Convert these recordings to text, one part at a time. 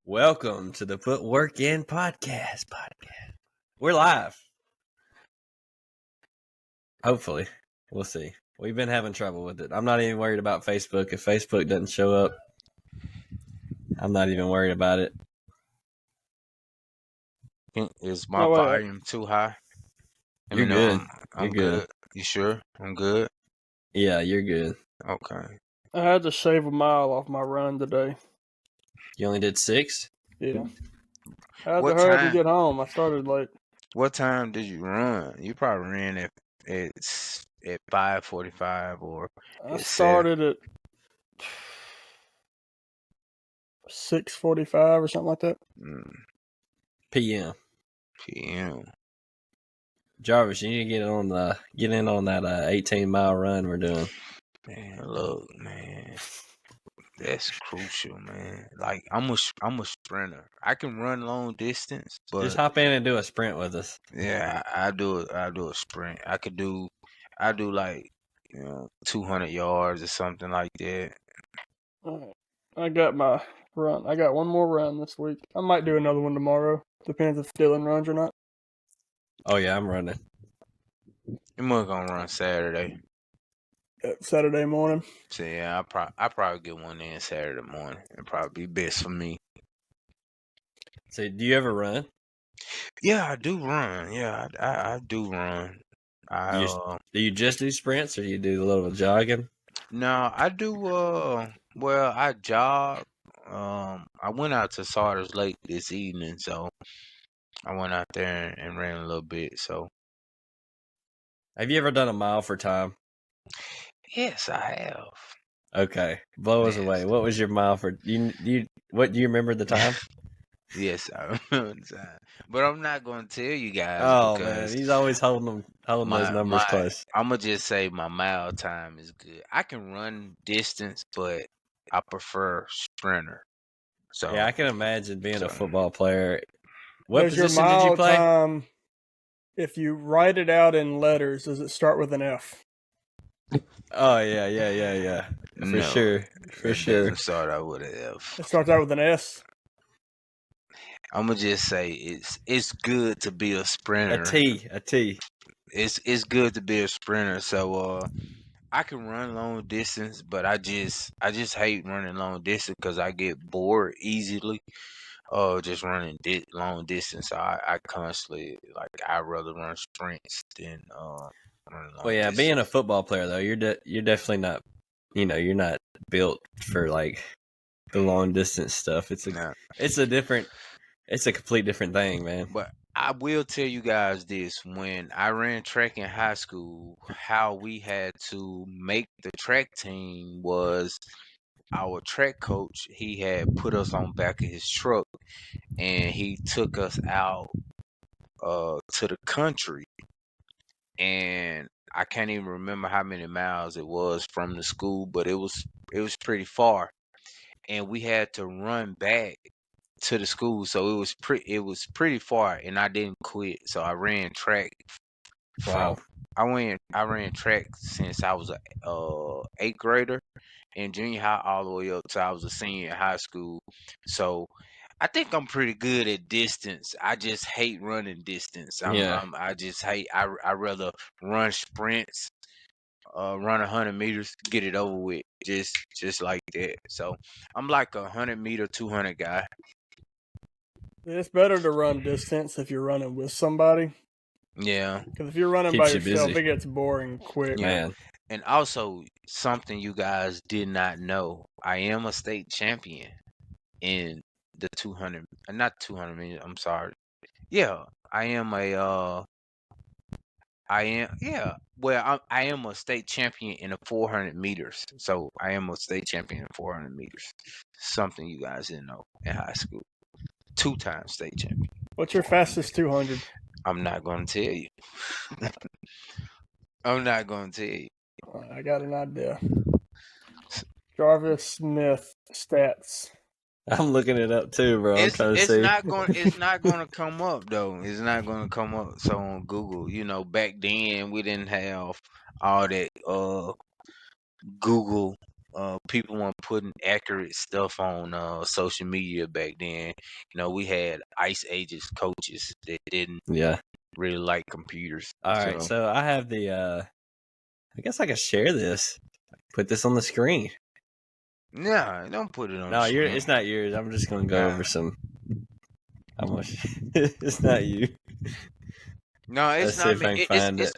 Welcome to the Put Work In podcast. We're live. Hopefully. We'll see. We've been having trouble with it. I'm not even worried about Facebook. If Facebook doesn't show up, I'm not even worried about it. Is my volume too high? You're good. I'm good. You sure? I'm good? Yeah, you're good. Okay. I had to shave a mile off my run today. You only did 6? Yeah. I had to hurry to get home. I started late. What time did you run? You probably ran at 5:45 or I started at 6:45 or something like that. PM. Jarvis, you need to get in on that 18-mile run we're doing. Man, look, man. That's crucial, man. Like I'm a sprinter. I can run long distance, but just hop in and do a sprint with us. Yeah, I do a sprint. I do like 200 yards or something like that. All right. I got my run. I got one more run this week. I might do another one tomorrow. Depends if Dylan runs or not. Oh yeah, I'm running. I'm gonna run Saturday. Saturday morning. So yeah, I probably get one in Saturday morning. It'd probably be best for me. So do you ever run? Yeah, I do run. Yeah, I do run. Do you just do sprints or you do a little jogging? No, I do. Well, I jog. I went out to Sauter's Lake this evening, so I went out there and ran a little bit. So, have you ever done a mile for time? Yes, I have. Okay, blow us away. What was your mile for? Do you remember the time? Yes, I remember the time, but I'm not going to tell you guys. Oh man, he's always holding those numbers close. I'm gonna just say my mile time is good. I can run distance, but I prefer sprinter. So yeah, I can imagine being a football player. What Does position your mile did you play? Time, if you write it out in letters, does it start with an F? Oh yeah. For sure. Doesn't start out with an F. It starts out with an S. I'm gonna just say it's good to be a sprinter. A T. It's good to be a sprinter. So I can run long distance, but I just hate running long distance because I get bored easily. Just running long distance. So I constantly I'd rather run sprints than running long distance. Being a football player though, you're definitely not. You're not built for like the long distance stuff. It's a complete different thing, man. But I will tell you guys this: when I ran track in high school, how we had to make the track team was our track coach. He had put us on back of his truck, and he took us out to the country, and I can't even remember how many miles it was from the school, but it was pretty far, and we had to run back to the school, so it was pretty far, and I didn't quit. So I ran track. Wow. I ran track since I was a 8th grader in junior high all the way up till I was a senior in high school. So I think I'm pretty good at distance. I just hate running distance. I just hate. I rather run sprints, run 100 meters, get it over with, just like that. So I'm like a 100-meter, 200 guy. It's better to run distance if you're running with somebody. Yeah. Because if you're running by yourself, it gets boring quick. Man. And also, something you guys did not know, I am a state champion in the 200, not 200 meters, I'm sorry. Yeah, I am I am a state champion in the 400 meters. So I am a state champion in 400 meters. Something you guys didn't know in high school. 2-time state champion. What's your fastest 200? I'm not going to tell you. I'm not going to tell you. I got an idea. Jarvis Smith stats. I'm looking it up too, bro. I'm trying to see. It's not going to come up though. It's not going to come up. So on Google, back then we didn't have all that Google people weren't putting accurate stuff on social media back then. We had Ice Ages coaches that didn't Yeah. really like computers. All right. So I have the. I guess I could share this. Put this on the screen. Nah, don't put it on the No, screen. it's not yours. I'm just gonna go over some. How much? It's not you. No, it's Let's see not if me. I can find it.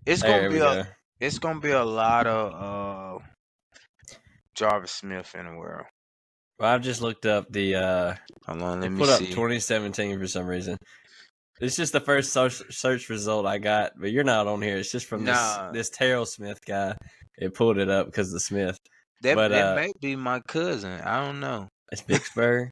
It's There gonna we be go. it's gonna be a lot of Jarvis Smith in the world. Well, I've just looked up the. Hold on, let me put up see. 2017 for some reason. It's just the first search result I got, but you're not on here. It's just from this Terrell Smith guy. It pulled it up because of the Smith. That may be my cousin. I don't know. It's Vicksburg.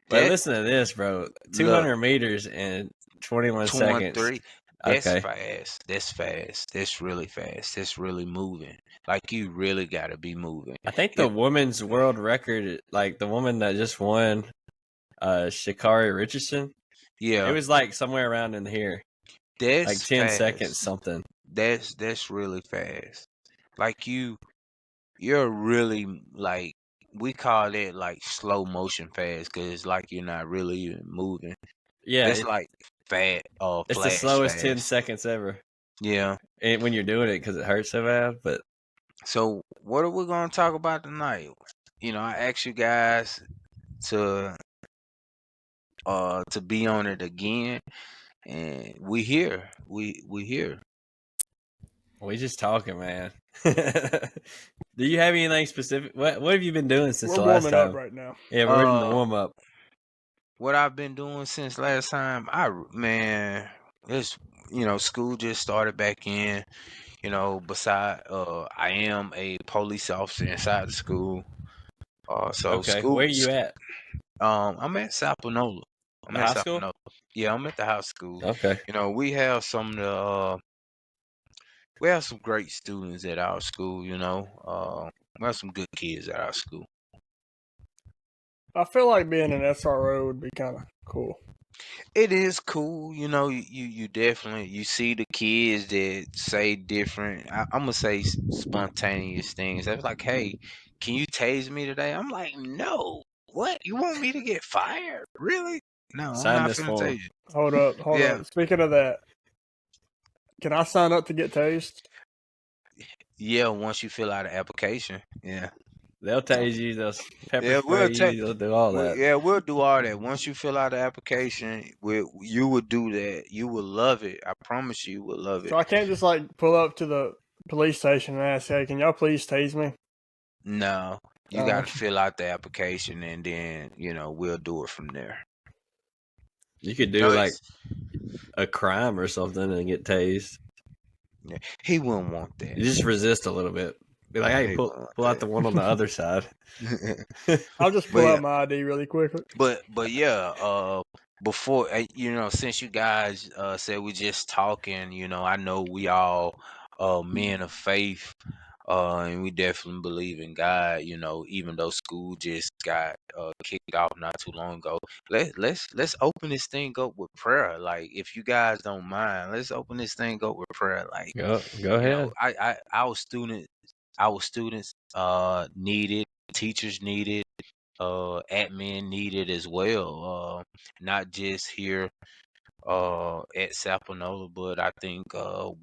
But listen to this, bro. 200 meters in 21 seconds. 23. That's Okay. fast. That's fast. That's really fast. That's really moving. Like, you really got to be moving. I think the women's world record, like the woman that just won, Sha'Carri Richardson. Yeah. It was like somewhere around in here. That's like 10 fast. seconds something. That's really fast. Like, you're really, like, we call it like slow motion fast because it's like you're not really even moving. Yeah. It's like fast. It's the slowest 10 seconds ever. Yeah. And when you're doing it because it hurts so bad. But so what are we going to talk about tonight? I asked you guys to be on it again, and we here. We here. We just talking, man. Do you have anything specific? What have you been doing since We're the last warming time? up right now. Yeah, we're in the warm up. What I've been doing since last time, it's school just started back in. Beside I am a police officer inside the school. So Okay, school. where are you at? I'm at Sapanola. The high school? Yeah, I'm at the high school. Okay. We have some of the we have some great students at our school. We have some good kids at our school. I feel like being an SRO would be kind of cool. It is cool, you definitely you see the kids that say different. I'm gonna say spontaneous things. They're like, "Hey, can you tase me today?" I'm like, "No, what? You want me to get fired? Really? No, I'm Sign not this finna form. tase you." Hold up. Speaking of that, can I sign up to get tased? Yeah, once you fill out an application, yeah. They'll tase you. They'll pepper Yeah, spray you. They'll do all that. Yeah, we'll do all that. Once you fill out the application, you would do that. You will love it. I promise you will love it. So I can't just like pull up to the police station and ask, "Hey, can y'all please tase me?" No, you got to fill out the application and then we'll do it from there. You could do like a crime or something and get tased. Yeah, he wouldn't want that. You just resist a little bit. Be like, "Hey, pull out the one on the other side." I'll just pull out my ID really quickly. But yeah, before since you guys said we just talking, I know we all men of faith, and we definitely believe in God. Even though school just got kicked off not too long ago, let's open this thing up with prayer. Like, if you guys don't mind, let's open this thing up with prayer. Like, go ahead. Our students needed, teachers needed, admin needed as well. Not just here at Sapanola, but I think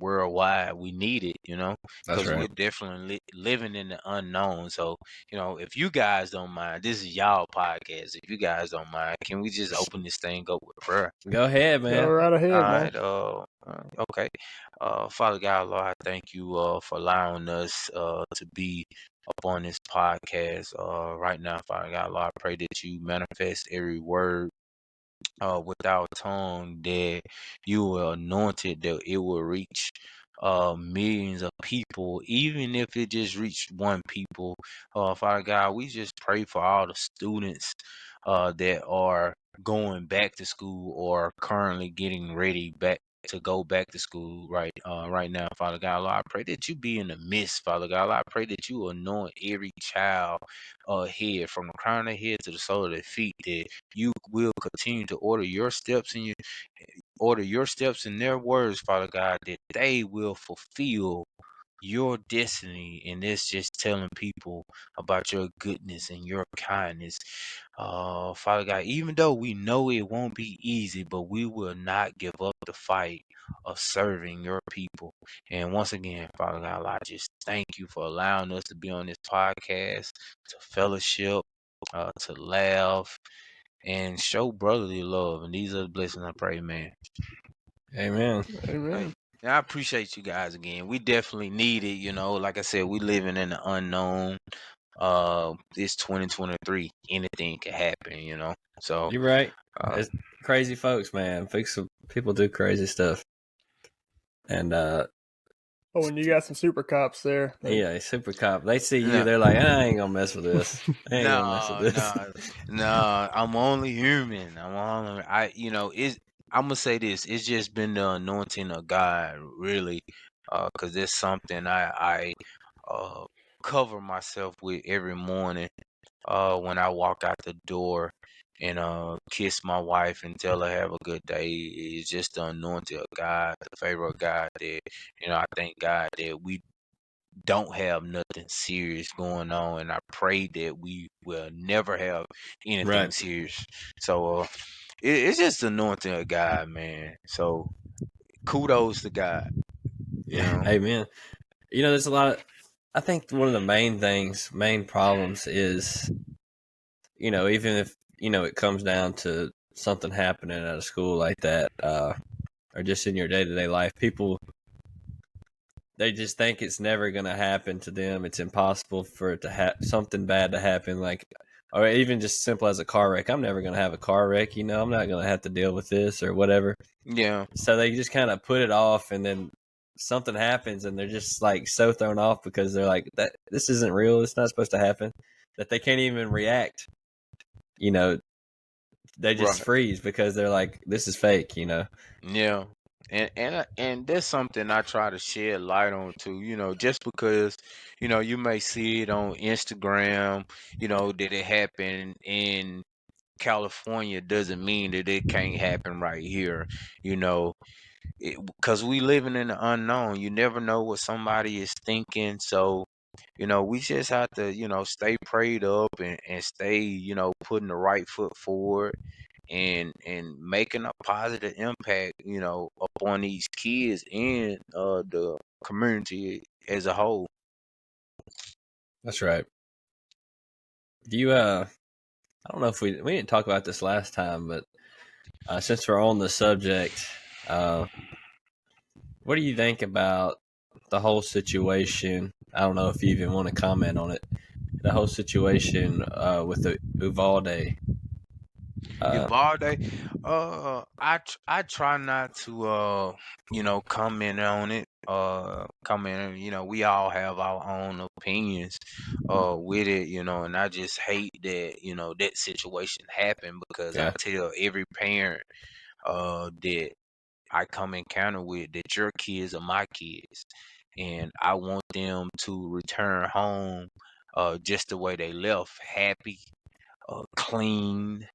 worldwide we need it, because we're definitely living in the unknown. So, if you guys don't mind, this is y'all podcast. If you guys don't mind, can we just open this thing up with prayer? Go ahead, man. Go right ahead, man. Okay. Father God, Lord, I thank you for allowing us to be up on this podcast right now, Father God, Lord. I pray that you manifest every word with our tongue, that you will anoint it, that it will reach millions of people, even if it just reached one people. Father God, we just pray for all the students that are going back to school or currently getting ready to go back to school right now, Father God. Lord, I pray that you be in the midst, Father God. Lord, I pray that you anoint every child head, from the crown of their head to the sole of their feet, that you will continue to order your steps in their words, Father God, that they will fulfill your destiny, and it's just telling people about your goodness and your kindness. Father God, even though we know it won't be easy, but we will not give up the fight of serving your people. And once again, Father God, I just thank you for allowing us to be on this podcast, to fellowship, to laugh, and show brotherly love. And these are the blessings I pray, man. Amen. Amen. I appreciate you guys again. We definitely need it, Like I said, we living in the unknown. It's 2023. Anything can happen. So You're right. uh, It's crazy folks, man. People do crazy stuff. And Oh, and you got some super cops there. yeah, super cop. They see you, no, they're like, I ain't gonna mess with this. I ain't gonna mess with no, this. no, no. I'm only human. It's. I'm gonna say this. It's just been the anointing of God, really, because it's something I uh cover myself with every morning. When I walk out the door and kiss my wife and tell her have a good day. It's just the anointing of God, the favor of God that I thank God that we don't have nothing serious going on, and I pray that we will never have anything Right. serious. So it's just the anointing of God, man. So kudos to God. Amen. There's a lot of, I think one of the main problems is, even if, it comes down to something happening at a school like that, or just in your day to day life, people, they just think it's never going to happen to them. It's impossible for it to have something bad to happen, like, or even just simple as a car wreck. I'm never going to have a car wreck. I'm not going to have to deal with this or whatever. Yeah. So they just kind of put it off, and then something happens, and they're just like so thrown off because they're like, that this isn't real. It's not supposed to happen. That they can't even react. They just Right. freeze because they're like, this is fake. Yeah. And that's something I try to shed light on too, just because, you may see it on Instagram, that it happened in California doesn't mean that it can't happen right here, you know, because we living in the unknown. You never know what somebody is thinking. So, we just have to, stay prayed up and stay, putting the right foot forward and making a positive impact, upon these kids and the community as a whole. That's right. Do you I don't know if we didn't talk about this last time, but since we're on the subject, what do you think about the whole situation? I don't know if you even want to comment on it. The whole situation with the Uvalde. Uvalde, I try not to comment on it. We all have our own opinions with it, and I just hate that that situation happened because I Yeah, tell every parent that I come encounter with that your kids are my kids, and I want them to return home just the way they left, happy, clean,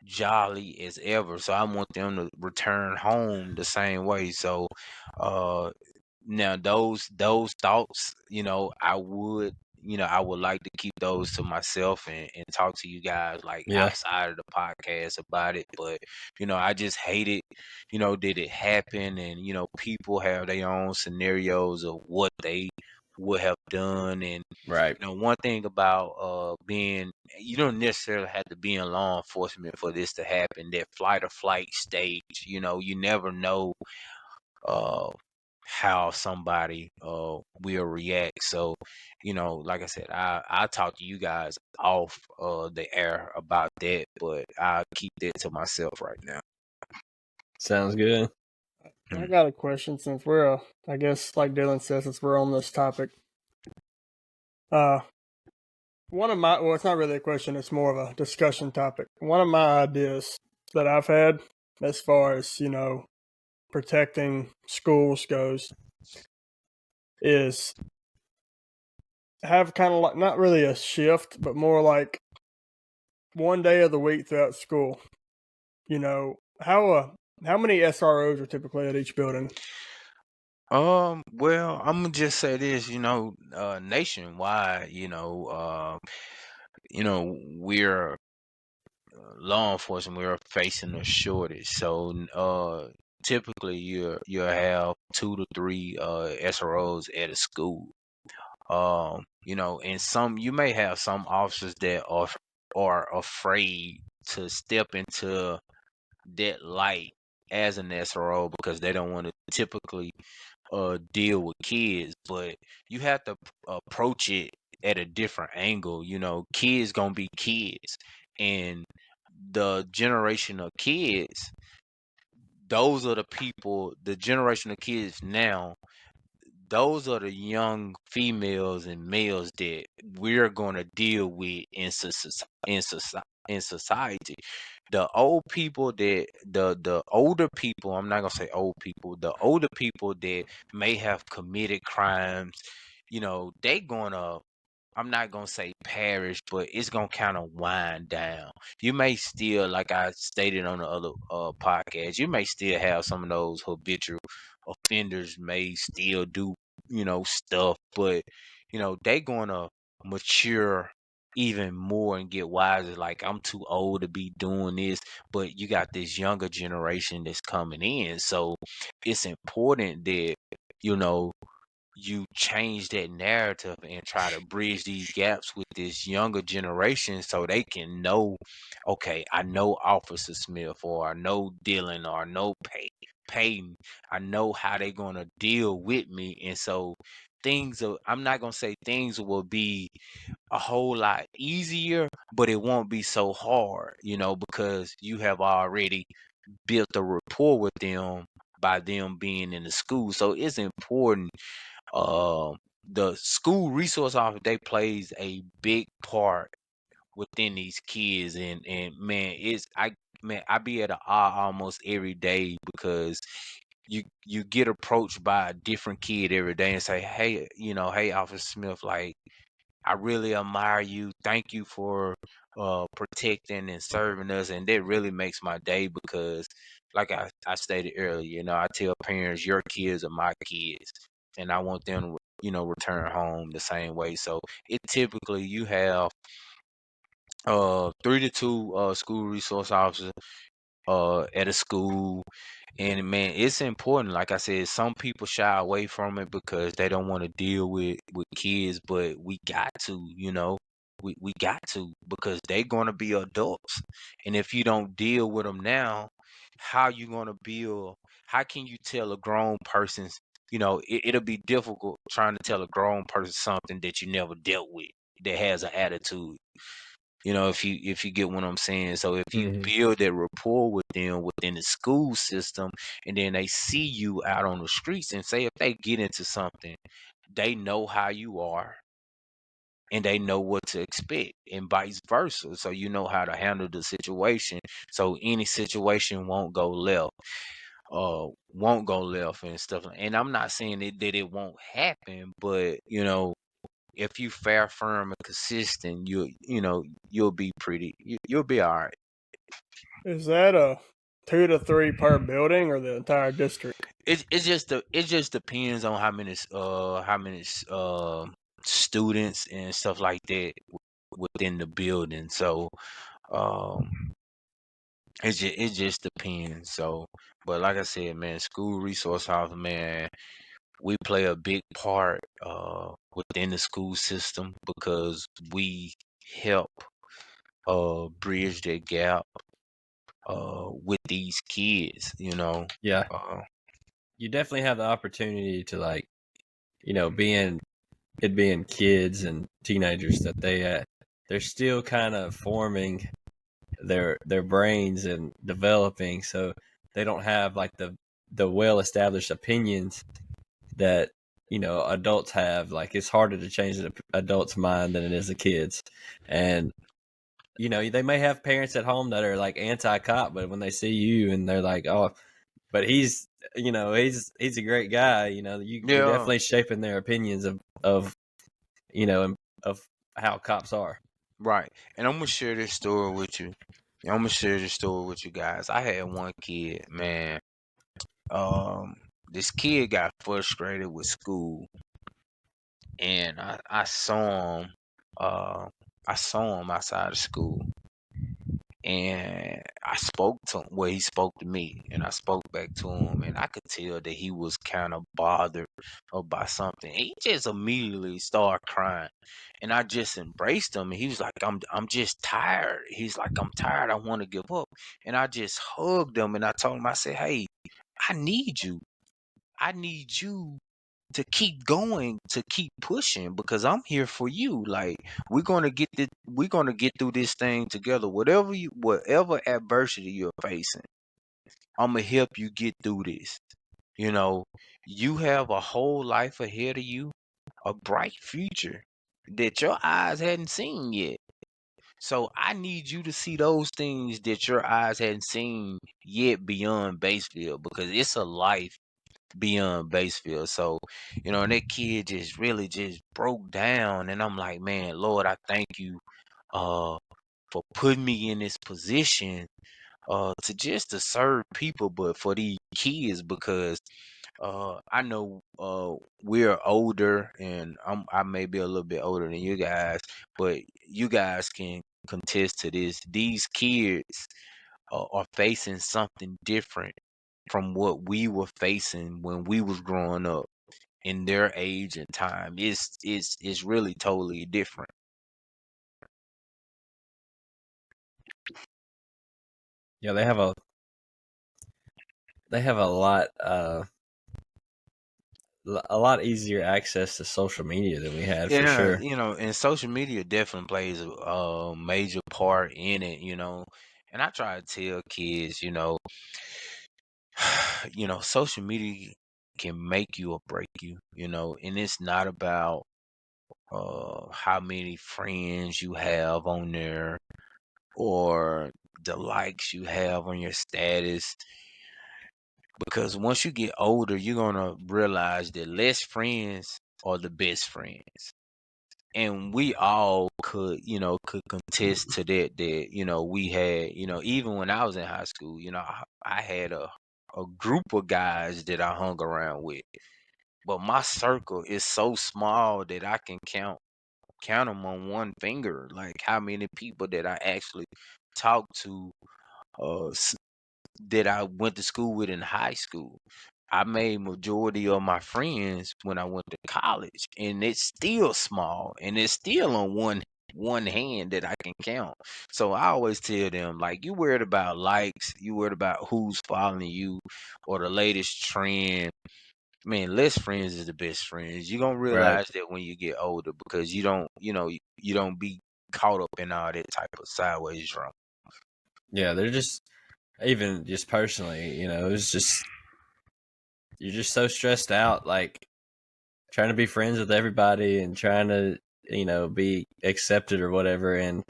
jolly as ever. So I want them to return home the same way. So uh now those thoughts, I would like to keep those to myself and talk to you guys like yeah, outside of the podcast about it. But I just hate it, did it happen? And people have their own scenarios of what they would have done. And right. one thing about being, you don't necessarily have to be in law enforcement for this to happen. That flight or flight stage, you never know uh how somebody will react. So, like I said, I talk to you guys off the air about that, but I'll keep that to myself right now. Sounds good. I got a question since we're, I guess, like Dylan says, since we're on this topic. Well, it's not really a question, it's more of a discussion topic. One of my ideas that I've had as far as, protecting schools goes is have kind of like, not really a shift, but more like one day of the week throughout school. How many SROs are typically at each building? Well, I'm gonna just say this, nationwide, we're law enforcement, we're facing a shortage. So, typically you'll have 2 to 3 SROs at a school. And some you may have some officers that are afraid to step into that light as an SRO because they don't want to typically deal with kids, but you have to approach it at a different angle. Kids gonna be kids, and the generation of kids, those are the people, the generation of kids now, those are the young females and males that we're going to deal with in society. The old people that the older people, I'm not gonna say old people, the older people that may have committed crimes, they gonna, I'm not gonna say perish, but it's gonna kind of wind down. You may still, like I stated on the other podcast, you may still have some of those habitual offenders may still do, stuff, but they gonna mature even more and get wiser. Like, I'm too old to be doing this, but you got this younger generation that's coming in, so it's important that you know you change that narrative and try to bridge these gaps with this younger generation so they can know, okay, I know Officer Smith, or I know Dylan, or I know Peyton. I know how they're gonna deal with me. And so I'm not gonna say things will be a whole lot easier, but it won't be so hard, because you have already built a rapport with them by them being in the school. So it's important. The school resource officer, they plays a big part within these kids, and man, I be at a eye almost every day because you get approached by a different kid every day and say, hey, hey, Officer Smith, like, I really admire you. Thank you for protecting and serving us. And that really makes my day because, like I stated earlier, I tell parents, your kids are my kids. And I want them to, return home the same way. So it typically, you have 3 to 2 school resource officers at a school. And man, it's important. Like I said, some people shy away from it because they don't want to deal with kids, but we got to, we got to, because they're going to be adults. And if you don't deal with them now, how you going to build, how can you tell a grown person's, it'll be difficult trying to tell a grown person something that you never dealt with, that has an attitude. If you get what I'm saying. So if you Mm-hmm. build that rapport with them within the school system, and then they see you out on the streets, and say if they get into something, they know how you are and they know what to expect, and vice versa. So you know how to handle the situation. So any situation won't go left and stuff. And I'm not saying that it won't happen, but if you fair, firm, and consistent, you'll be you'll be all right. Is that a 2 to 3 per building or the entire district? It just depends on how many students and stuff like that within the building. So um it just depends. So, but like I said, man, school resource officer, man, we play a big part within the school system because we help bridge that gap with these kids. Yeah, Uh, you definitely have the opportunity to, like, being kids and teenagers, that they're still kind of forming their brains and developing, so they don't have like the well established opinions that adults have. Like, it's harder to change an adult's mind than it is a kid's. And they may have parents at home that are like anti-cop, but when they see you and they're like, oh, but he's a great guy, you're yeah, definitely shaping their opinions of you know of how cops are. right. And I'm gonna share this story with you. I'm gonna share this story with you guys. I had one kid, man. Um, this kid got frustrated with school, and I saw him. I saw him outside of school, and I spoke to him. Well, he spoke to me, and I spoke back to him, and I could tell that he was kind of bothered about something. He just immediately started crying, and I just embraced him. And he was like, I'm just tired." He's like, "I'm tired. I want to give up." And I just hugged him, and I told him, I said, "Hey, I need you. I need you to keep going, to keep pushing, because I'm here for you. Like, we're gonna get through this thing together. Whatever adversity you're facing, I'm gonna help you get through this. You know, you have a whole life ahead of you, a bright future that your eyes hadn't seen yet. So I need you to see those things that your eyes hadn't seen yet beyond Basefield, because it's a life beyond Basefield." So, and that kid just really just broke down, and I'm like, "Man, Lord, I thank you uh for putting me in this position to serve people, but for these kids, because I know we're older, and I may be a little bit older than you guys, but you guys can contest to this. These kids are facing something different from what we were facing when we was growing up in their age and time. It's really totally different." Yeah, they have a lot easier access to social media than we had for Yeah, sure. and social media definitely plays a major part in it, And I try to tell kids, social media can make you or break you, and it's not about how many friends you have on there, or the likes you have on your status. Because once you get older, you're gonna realize that less friends are the best friends. And we all could contest to that, we had, even when I was in high school, I had a group of guys that I hung around with. But my circle is so small that I can count them on one finger, like how many people that I actually talk to, uh that I went to school with in high school. I made majority of my friends when I went to college, and it's still small, and it's still on one hand that I can count. So I always tell them, like, you worried about likes, you worried about who's following you, or the latest trend. Man, less friends is the best friends. You're gonna Right. realize that when you get older, because you don't be caught up in all that type of sideways drama. Yeah, they're just, even just personally, it's just, you're just so stressed out, like trying to be friends with everybody and trying to, be accepted or whatever. And,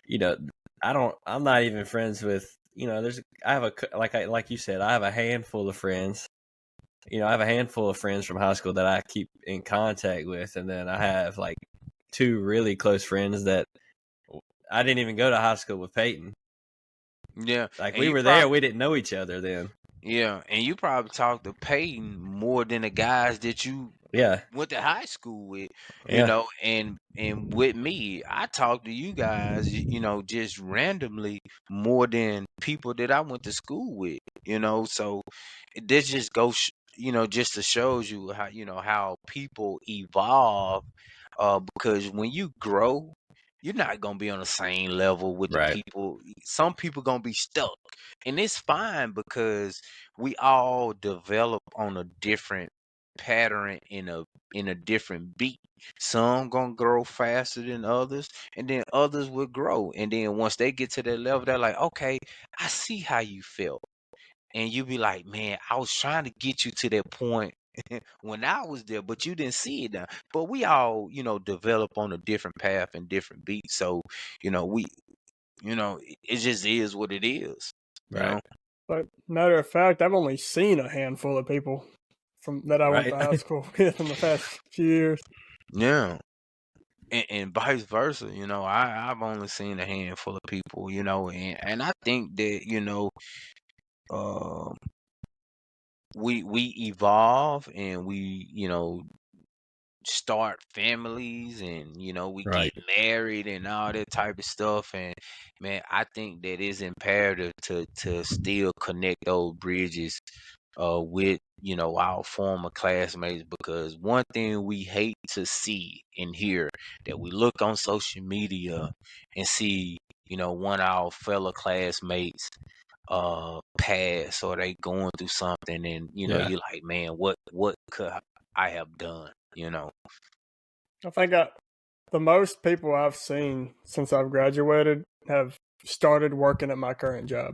you know, I'm not even friends with, I have like you said, I have a handful of friends. I have a handful of friends from high school that I keep in contact with. And then I have like two really close friends that I didn't even go to high school with Peyton. Yeah, Like, and we you were there, probably we didn't know each other then. Yeah, and you probably talk to Peyton more than the guys that you Yeah. went to high school with, Yeah. and with me, I talk to you guys, just randomly more than people that I went to school with. So this just goes, just to shows you how people evolve, because when you grow, you're not gonna be on the same level with the Right. people. Some people gonna be stuck, and it's fine, because we all develop on a different pattern, in a different beat. Some gonna grow faster than others, and then others will grow. And then once they get to that level, they're like, "Okay, I see how you felt." And you be like, "Man, I was trying to get you to that point when I was there, but you didn't see it now." But we all, develop on a different path and different beats. So, we, it just is what it is, you Right. know? But matter of fact, I've only seen a handful of people from that I went Right. to high school with in the past few years. Yeah. And vice versa, I've only seen a handful of people, and I think that, um, we evolve and we, start families, and we get Right. married and all that type of stuff. And man, I think that it's imperative to still connect those bridges with our former classmates, because one thing we hate to see and hear, that we look on social media and see one of our fellow classmates pass, or they going through something, and Yeah. you're like, man, what could I have done? I think the most people I've seen since I've graduated have started working at my current job,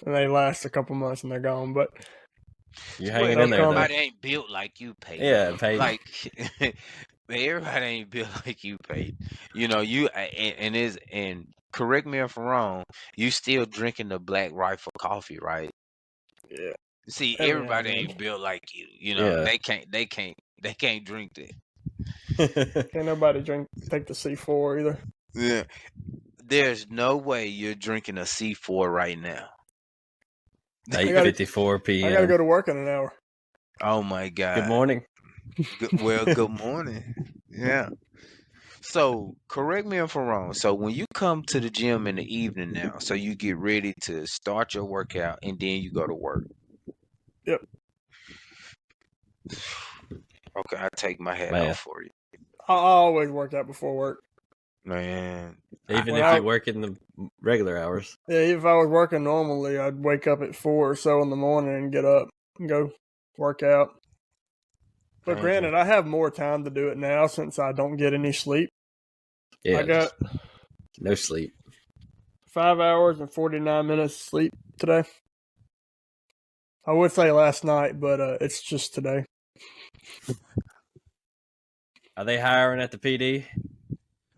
and they last a couple months and they're gone. But You're Well, hanging in there though. everybody ain't built like you, Peyton. Yeah, Peyton. Like, man, everybody ain't built like you, Peyton. And correct me if I'm wrong. You still drinking the Black Rifle coffee, right? yeah, See, every now everybody and ain't then. built like you. Yeah. They can't drink that. Can't nobody take the C4 either. Yeah. There's no way you're drinking a C4 right now. 8:54 I p.m. gotta go to work in an hour. Oh my God. Good morning. Good morning. Yeah. So correct me if I'm wrong. So when you come to the gym in the evening now, so you get ready to start your workout and then you go to work. Yep. Okay, I take my hat Man. off for you. I always work out before work. Man. Even When if I- you work in the regular hours. Yeah, if I was working normally, I'd wake up at 4 or so in the morning and get up and go work out. But Okay. granted, I have more time to do it now since I don't get any sleep. Yeah. I got no sleep. 5 hours and 49 minutes of sleep today. I would say last night, but it's just today. Are they hiring at the PD?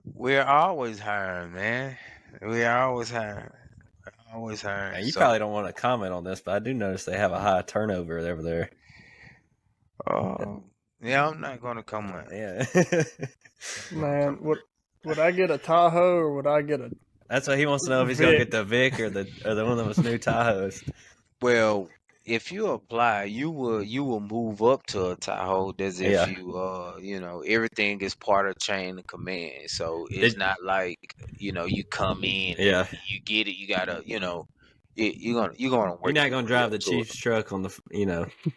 We're always hiring, man. We are always hiring. Always hiring. Now, you probably don't want to comment on this, but I do notice they have a high turnover over there. Yeah, I'm not gonna comment. Yeah. Man, would I get a Tahoe or would I get a? That's what he wants to know, if he's gonna get the Vic or the one of those new Tahoes. Well, if you apply, you will move up to a Tahoe as if Yeah. everything is part of chain of command. So it's not like, you come in Yeah. and you get it, you gotta, you're gonna work. You're not your gonna way drive up the to it. Chief's truck on the.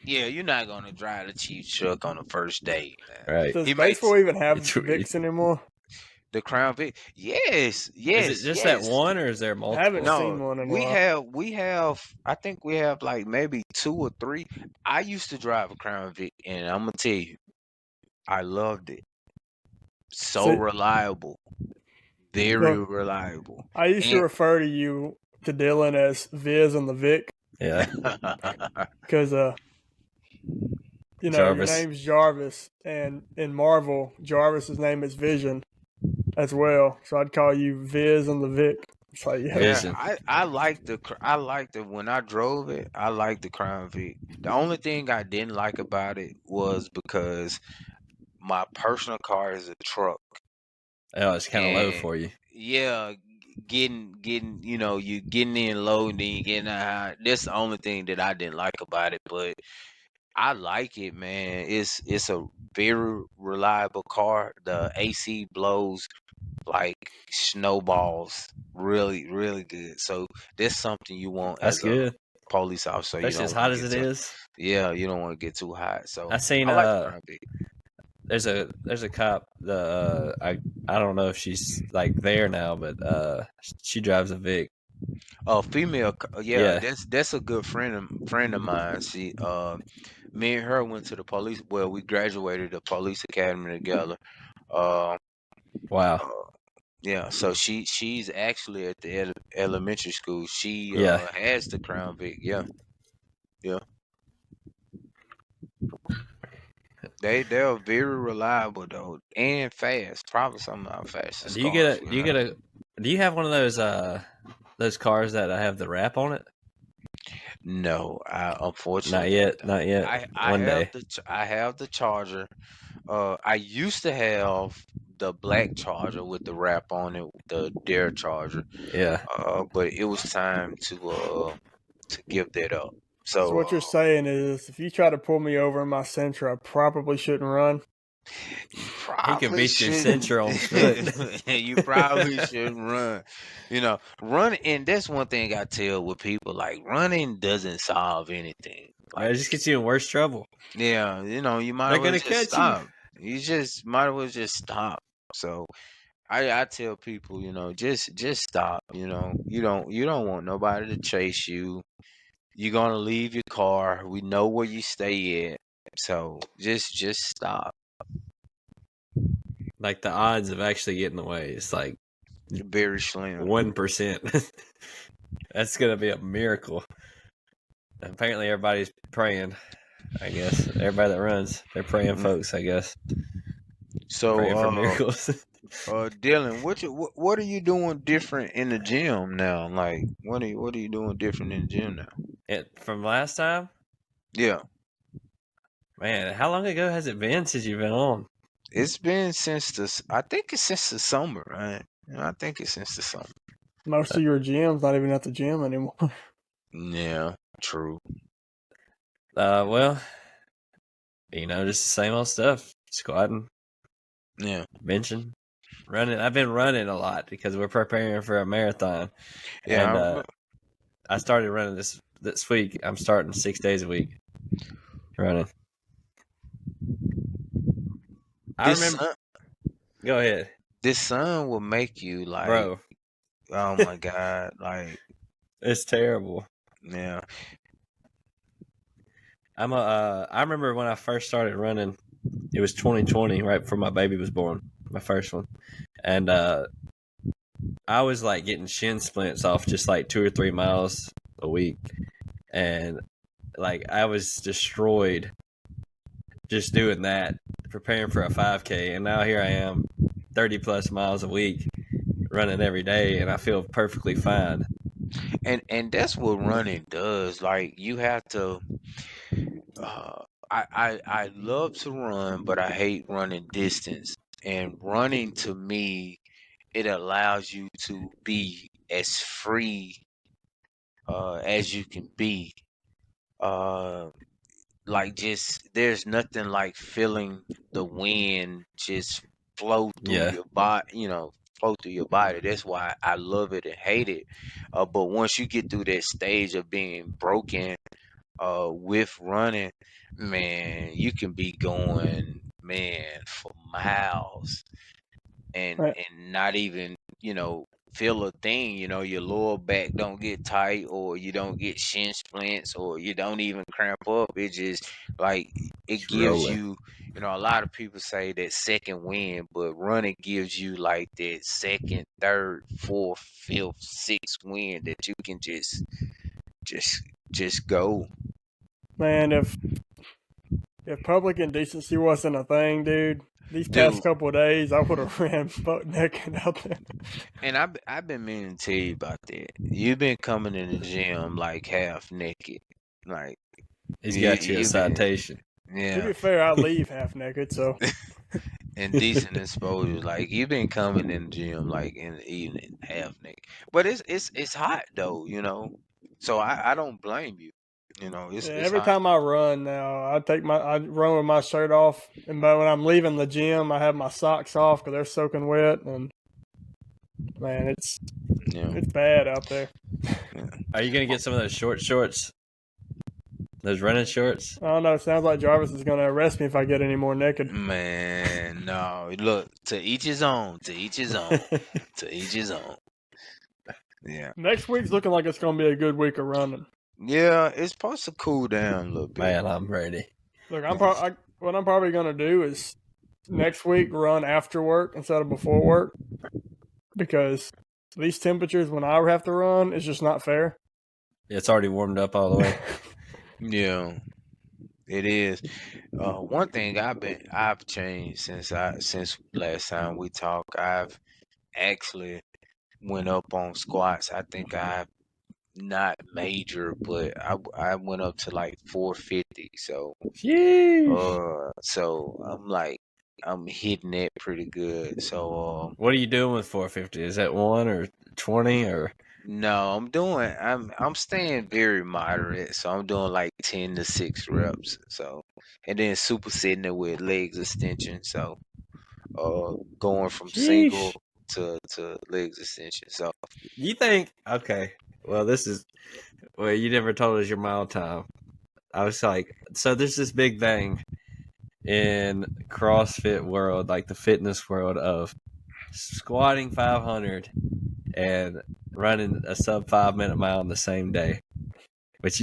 Yeah, you're not gonna drive the Chief's truck on the first day. Right. Does He may baseball even have It's- Vicks anymore? The Crown Vic. Yes, yes. Is it just yes. that one, or is there multiple? I haven't No, seen one in a while. we have, I think we have like maybe 2 or 3. I used to drive a Crown Vic, and I'm gonna tell you, I loved it. So See- reliable, very reliable. I used to refer to you to Dylan as Viz and the Vic Yeah. because Jarvis. your name's Jarvis, and in Marvel, Jarvis's name is Vision as well. So I'd call you Viz and the Vic. It's like, yeah. Vision. I like the when I drove it, I liked the Crown Vic. The only thing I didn't like about it was because my personal car is a truck. Oh, it's kind of low And for you. yeah, getting you getting in low and then you getting out high. That's the only thing that I didn't like about it, but I like it, man. It's a very reliable car. The AC blows like snowballs, really, really good. So that's something you want That's as good. a police officer. You Especially don't as want hot to as get it too, is. yeah, you don't want to get too hot. So I seen I like the Crown Vic. there's a cop. I don't know if she's like there now, but she drives a Vic. Female, Yeah. that's a good friend of mine. She me and her went to the police. Well, we graduated the police academy together. Uh, Wow. yeah. So she's actually at the elementary school. She Yeah. has the Crown Vic. Yeah, yeah. They're very reliable though, and fast. Probably some of our fastest Do you cars. do you have one of those cars that have the wrap on it? No, I Not unfortunately yet. Not yet. One day. I have the Charger. I used to have the black Charger with the wrap on it, the Dare Charger. Yeah. But it was time to give that up. So what you're saying is, if you try to pull me over in my Sentra, I probably shouldn't run. You He could probably beat your shouldn't. Sentra on foot. You probably shouldn't run. Run, and that's one thing I tell with people, like running doesn't solve anything. Man, Like, it just gets you in worse trouble. yeah, you might They're as well gonna just catch you. stop. You just might as well just stop. So I tell people, just stop. You don't want nobody to chase you. You're gonna leave your car. We know where you stay at. So just stop. Like the odds of actually getting away is like Very slim. 1%. That's gonna be a miracle. Apparently, everybody's praying. I guess everybody that runs, they're praying, folks. I guess praying for So miracles. Dylan, what are you doing different in the gym now? Like, what are you doing different in the gym now? From last time, Yeah, man, how long ago has it been since you've been on? it's been I think it's since the summer, right? I think it's since the summer. Most of your gym's not even at the gym anymore. Yeah, true. Well, just the same old stuff: squatting, Yeah, benching, running. I've been running a lot because we're preparing for a marathon, and yeah. I started running this week. I'm starting 6 days a week running. I remember. Go ahead, This sun will make you like, bro. oh my God, like, It's terrible. yeah. I remember when I first started running. It was 2020, right before my baby was born, my first one, and I was like getting shin splints off just like 2 or 3 miles a week, and like I was destroyed just doing that, preparing for a 5K, and now here I am, 30 plus miles a week, running every day, and I feel perfectly fine. And that's what running does. Like, you have to. I love to run, but I hate running distance. And running, to me, it allows you to be as free as you can be. Uh, like, just there's nothing like feeling the wind just flow through Yeah, your body. Flow through your body. That's why I love it and hate it. But once you get through that stage of being broken with running, man, you can be going, man, for miles and Right. and not even, feel a thing. Your lower back don't get tight, or you don't get shin splints, or you don't even cramp up. It just, like, it it's gives rolling. you, a lot of people say that second wind, but running gives you like that second, third, fourth, fifth, sixth wind that you can just just go. Man, if public indecency wasn't a thing, dude, these Dude, past couple of days, I would have ran butt naked out there. and I've been meaning to tell you about that. You've been coming in the gym like half naked, like He's you got you a you've been, citation. To yeah, be fair, I leave half naked, so indecent exposure. Like, you've been coming in the gym like in the evening half naked, but it's hot though. So I don't blame you. yeah, It's every hot. time I run now, I run with my shirt off, and but when I'm leaving the gym, I have my socks off because they're soaking wet, and man, Yeah, it's bad out there. yeah. Are you gonna get some of those short shorts? Those running shorts? I don't know. It sounds like Jarvis is going to arrest me if I get any more naked. Man, no. Look, to each his own. To each his own. To each his own. Yeah. Next week's looking like it's going to be a good week of running. Yeah, it's supposed to cool down a little bit. Man, I'm ready. Look, what I'm probably going to do is next week run after work instead of before work, because these temperatures when I have to run is just not fair. It's already warmed up all the way. Yeah, it is. One thing I've changed since last time we talked. I've actually went up on squats. I think I not major, but I went up to like 450. So Sheesh. I'm hitting it pretty good. So What are you doing with 450? Is that 1 or 20 or? No, I'm staying very moderate. So I'm doing like 10 to 6 reps. So and then supersetting it with legs extension. So going from single Sheesh. to legs extension. So You think? Okay. Well, you never told us your mile time. I was like, so there's this big thing in CrossFit world, like the fitness world, of squatting 500 and running a sub 5 minute mile in the same day. But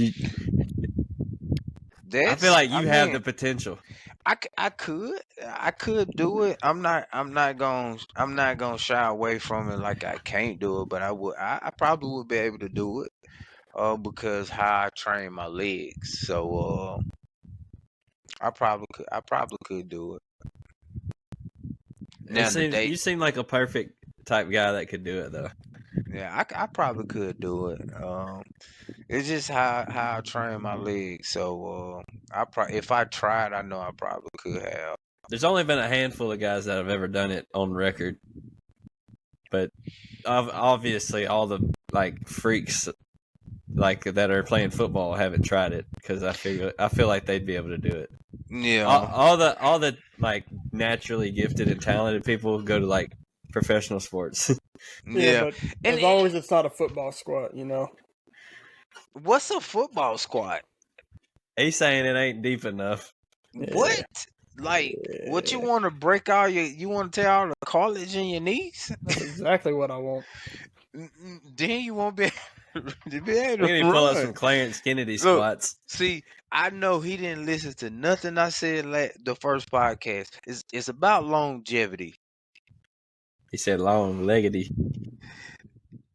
I feel like I you have mean, the potential. I could do it. I'm not gonna shy away from it like I can't do it, but I probably would be able to do it. Because how I train my legs. So I probably could do it. Now the day You seem like a perfect type guy that could do it though. yeah, I probably could do it. It's just how I train my legs. So if I tried, I know I probably could have. There's only been a handful of guys that have ever done it on record, but obviously all the like freaks like that are playing football haven't tried it because I feel like they'd be able to do it. Yeah, All the like naturally gifted and talented people go to like professional sports. Yeah, yeah. but And as long as it's not a football squat, you know. what's a football squat? He's saying it ain't deep enough. Yeah. What? Like, what you Yeah. want to break all you want to tear all the cartilage in your knees? That's exactly what I want. Then you won't be able to be able We to need to pull up run. some Clarence Kennedy Look, squats. see, I know he didn't listen to nothing I said the first podcast. It's about longevity. He said long leggedy.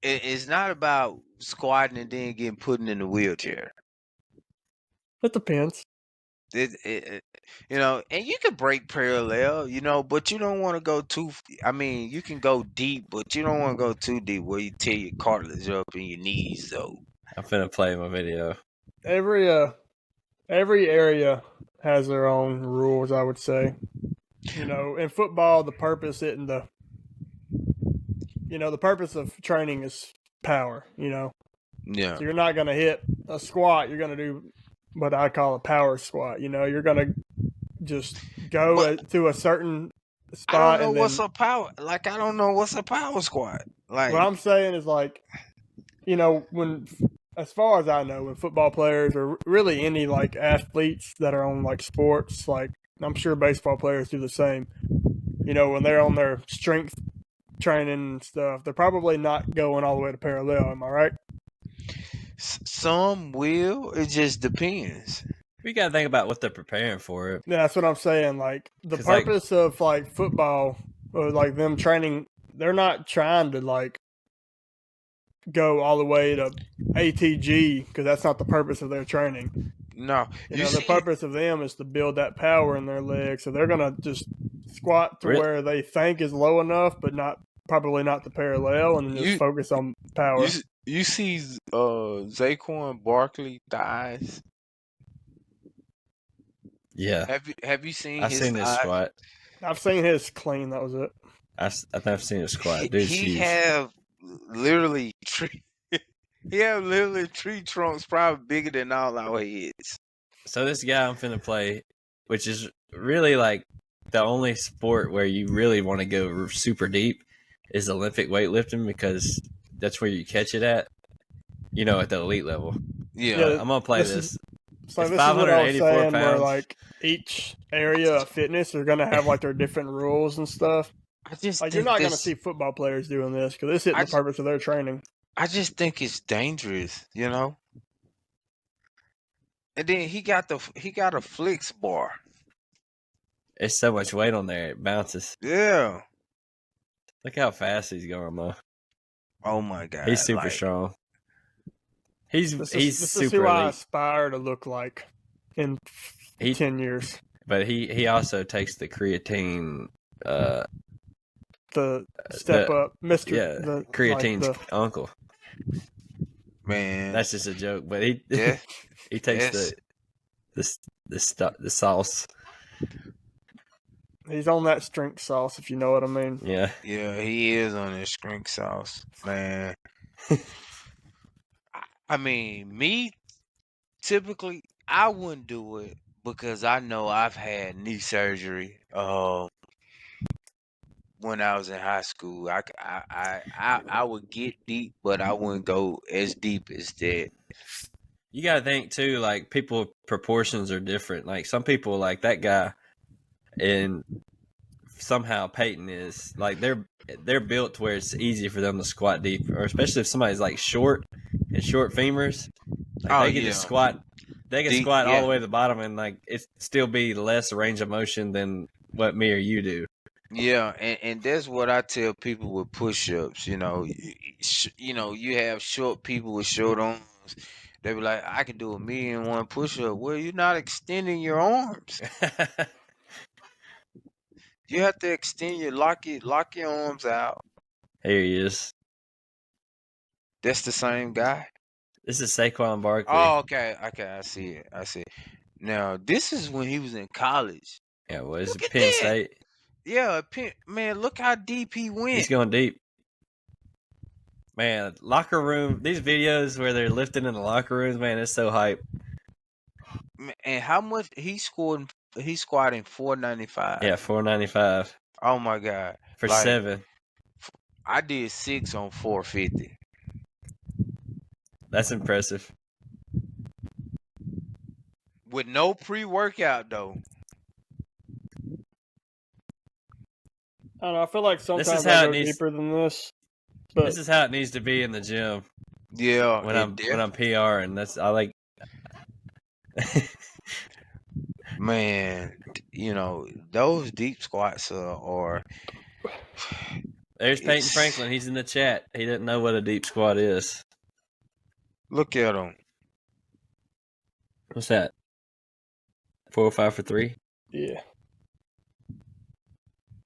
It's not about squatting and then getting put in the wheelchair. It depends. It and you can break parallel, but you don't want to go too. I mean, you can go deep, but you don't want to go too deep where you tear your cartilage up in your knees, though. I'm finna play my video. Every area has their own rules, I would say. In football, the purpose isn't the purpose of training is power, Yeah. So you're not going to hit a squat. You're going to do what I call a power squat. You're going to just But go to a certain I don't spot know and what's then a power. Like I don't know what's a power squat. what Like I'm saying is like, when as far as I know, when football players or really any like athletes that are on like sports, like I'm sure baseball players do the same. When they're on their strength training and stuff, they're probably not going all the way to parallel. Am I right? some will. It just depends. We gotta think about what they're preparing for it. Yeah, that's what I'm saying. Like the 'Cause, like, purpose of like football or like them training, they're not trying to like go all the way to ATG because that's not the purpose of their training. No, you The see, purpose of them is to build that power in their legs. So they're gonna just squat to Really? where they think is low enough, but probably not the parallel, and then just you focus on you power. you see Zaquan Barkley thighs. Yeah, Have you seen I've his seen this thighs? squat. I've seen his clean. That was it. I've never seen a squat. He, Dude's he huge. have literally tree. He have literally tree trunks probably bigger than all our heads. So this guy I'm finna play, which is really like the only sport where you really want to go super deep, is Olympic weightlifting because that's where you catch it at. At the elite level. Yeah, Yeah, I'm gonna play this this. So It's this is what I was 584 saying, where pounds. like each area of fitness are gonna have like their different rules and stuff. I just Like you're think not gonna this. see football players doing this because this isn't I the purpose of their training. I just think it's dangerous. And then he got a flex bar. It's so much weight on there, it bounces. Yeah. Look how fast he's going, though. Oh my god. He's super strong. He's This is super who I elite. aspire to look like in 10 years. But he also takes the creatine. The step up, Mister. Yeah, The creatine's like uncle. Man. That's just a joke, but he Yeah. he takes Yes. the sauce. he's on that strength sauce, if you know what I mean. Yeah. Yeah, he is on his strength sauce, man. I mean, me typically, I wouldn't do it because I know I've had knee surgery. When I was in high school, I would get deep, but I wouldn't go as deep as that. You got to think too, like people proportions are different. Like some people, like that guy, and somehow Peyton is like they're built to where it's easy for them to squat deep, or especially if somebody's like short and short femurs, like Oh they can just yeah, squat. They can deep, squat all yeah, the way to the bottom, and like it still be less range of motion than what me or you do. yeah, and that's what I tell people with push-ups. You know, you have short people with short arms. They be like, I can do 1,000,001 push-up. Well, you're not extending your arms. You have to extend lock your arms out. Here he is. That's the same guy. This is Saquon Barkley. Oh, okay, I see it. I see it. Now, this is when he was in college. Yeah, well, it's Look at Penn that. State. Yeah, man, look how deep he He's went. going deep. Man, locker room. These videos where they're lifting in the locker rooms, man, it's so hype. And how much he scored? He squatting 495. Yeah, 495 Oh my God! for Like 7. I did 6 on 450 That's impressive. with no pre-workout though. I don't know. I feel like This sometimes is I how go it needs. deeper than this. But This is how it needs to be in the gym Yeah, when I'm PR, and that's I like. man. You know those deep squats are There's Peyton it's Franklin. He's in the chat. He didn't know what a deep squat is. look at them. What's that? 405 for 3. yeah.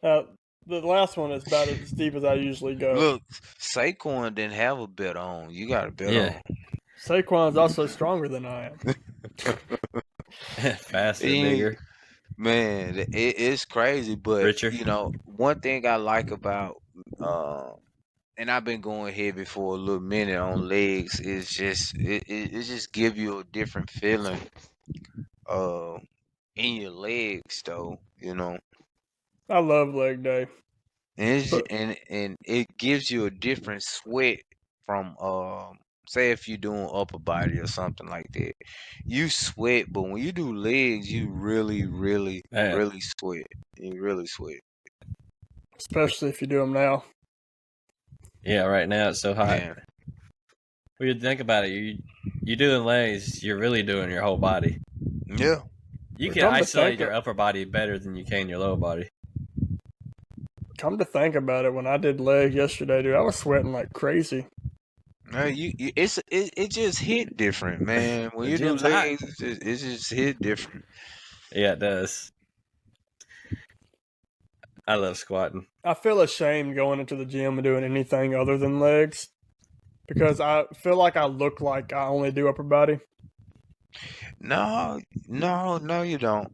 The last one is about as deep as I usually go. Look, Saquon didn't have a bet on. You got a bet Yeah. on. Saquon's also stronger than I am. Faster, He- bigger, Man, it's crazy, but richer. you know, one thing I like about and I've been going heavy for a little minute on legs is just it just give you a different feeling uh in your legs though, you know. I love leg day. But And it gives you a different sweat from say if you're doing upper body or something like that. You sweat, but when you do legs, you really, really, Man. really sweat. You really sweat. especially if you do them now. Yeah, right now it's so hot. Man. When you think about it, you doing legs, you're really doing your whole body. Yeah. You But can come to isolate think your of- upper body better than you can your lower body. Come to think about it, when I did legs yesterday, dude, I was sweating like crazy. It just hit different, man. When The you do gym's hot. legs, it just hit different. Yeah, it does. I love squatting. I feel ashamed going into the gym and doing anything other than legs because I feel like I look like I only do upper body No, you don't.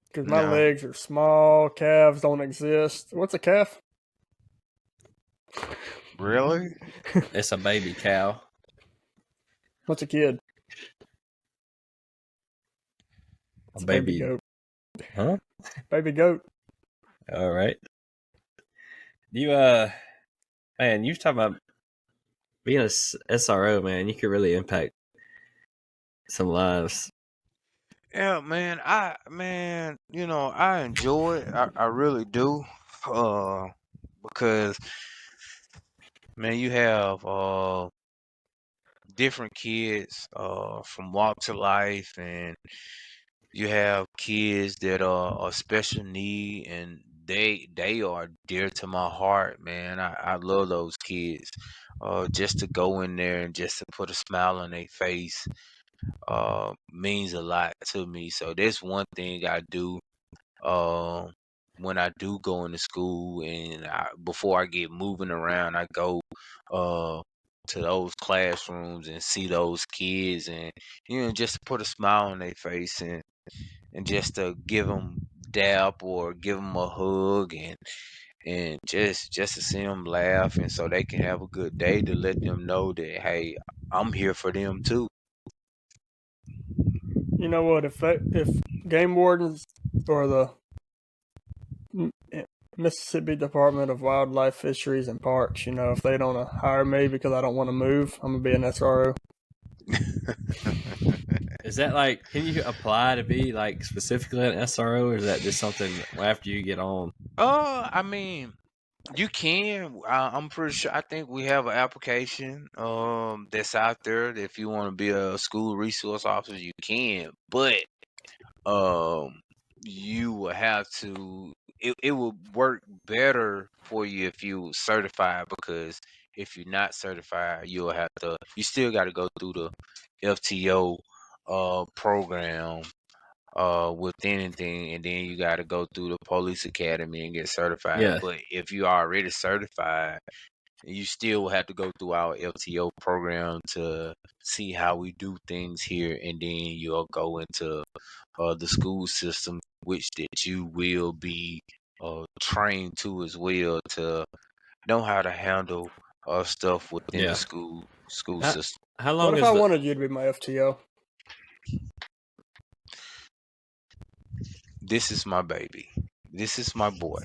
because my No. legs are small, calves don't exist. What's a calf? Really? It's a baby cow. What's a kid? A It's baby. goat. Huh? Baby goat. All right. You man, you talking about being a SRO, man. You could really impact some lives. Yeah, man. You know, I enjoy it. I really do. Because man, you have different kids from walks of life, and you have kids that are special need, and they are dear to my heart, man. I love those kids. Just to go in there and just to put a smile on their face means a lot to me. So that's one thing I do uh, when I do go into school, and before I get moving around, I go uh, to those classrooms and see those kids, and you know, just to put a smile on their face, and just to give them dap or give them a hug, and just to see them laugh, and so they can have a good day, to let them know that hey, I'm here for them too. You know what? If game wardens or the Mississippi Department of Wildlife, Fisheries, and Parks, if they don't hire me because I don't want to move, I'm gonna be an SRO. Is that like, can you apply to be like specifically an SRO, or is that just something after you get on? I mean, you can. I'm pretty sure. I think we have an application that's out there that if you want to be a school resource officer, you can. But you will have to. It will work better for you if you certified, because if you're not certified, you'll have to. You still got to go through the FTO program with anything, and then you got to go through the police academy and get certified. Yeah. But if you are already certified, you still have to go through our FTO program to see how we do things here, and then you'll go into the school system, which that you will be trained to as well, to know how to handle stuff within the school system. How long What if is I wanted you to be my FTO? This is my baby. This is my boy.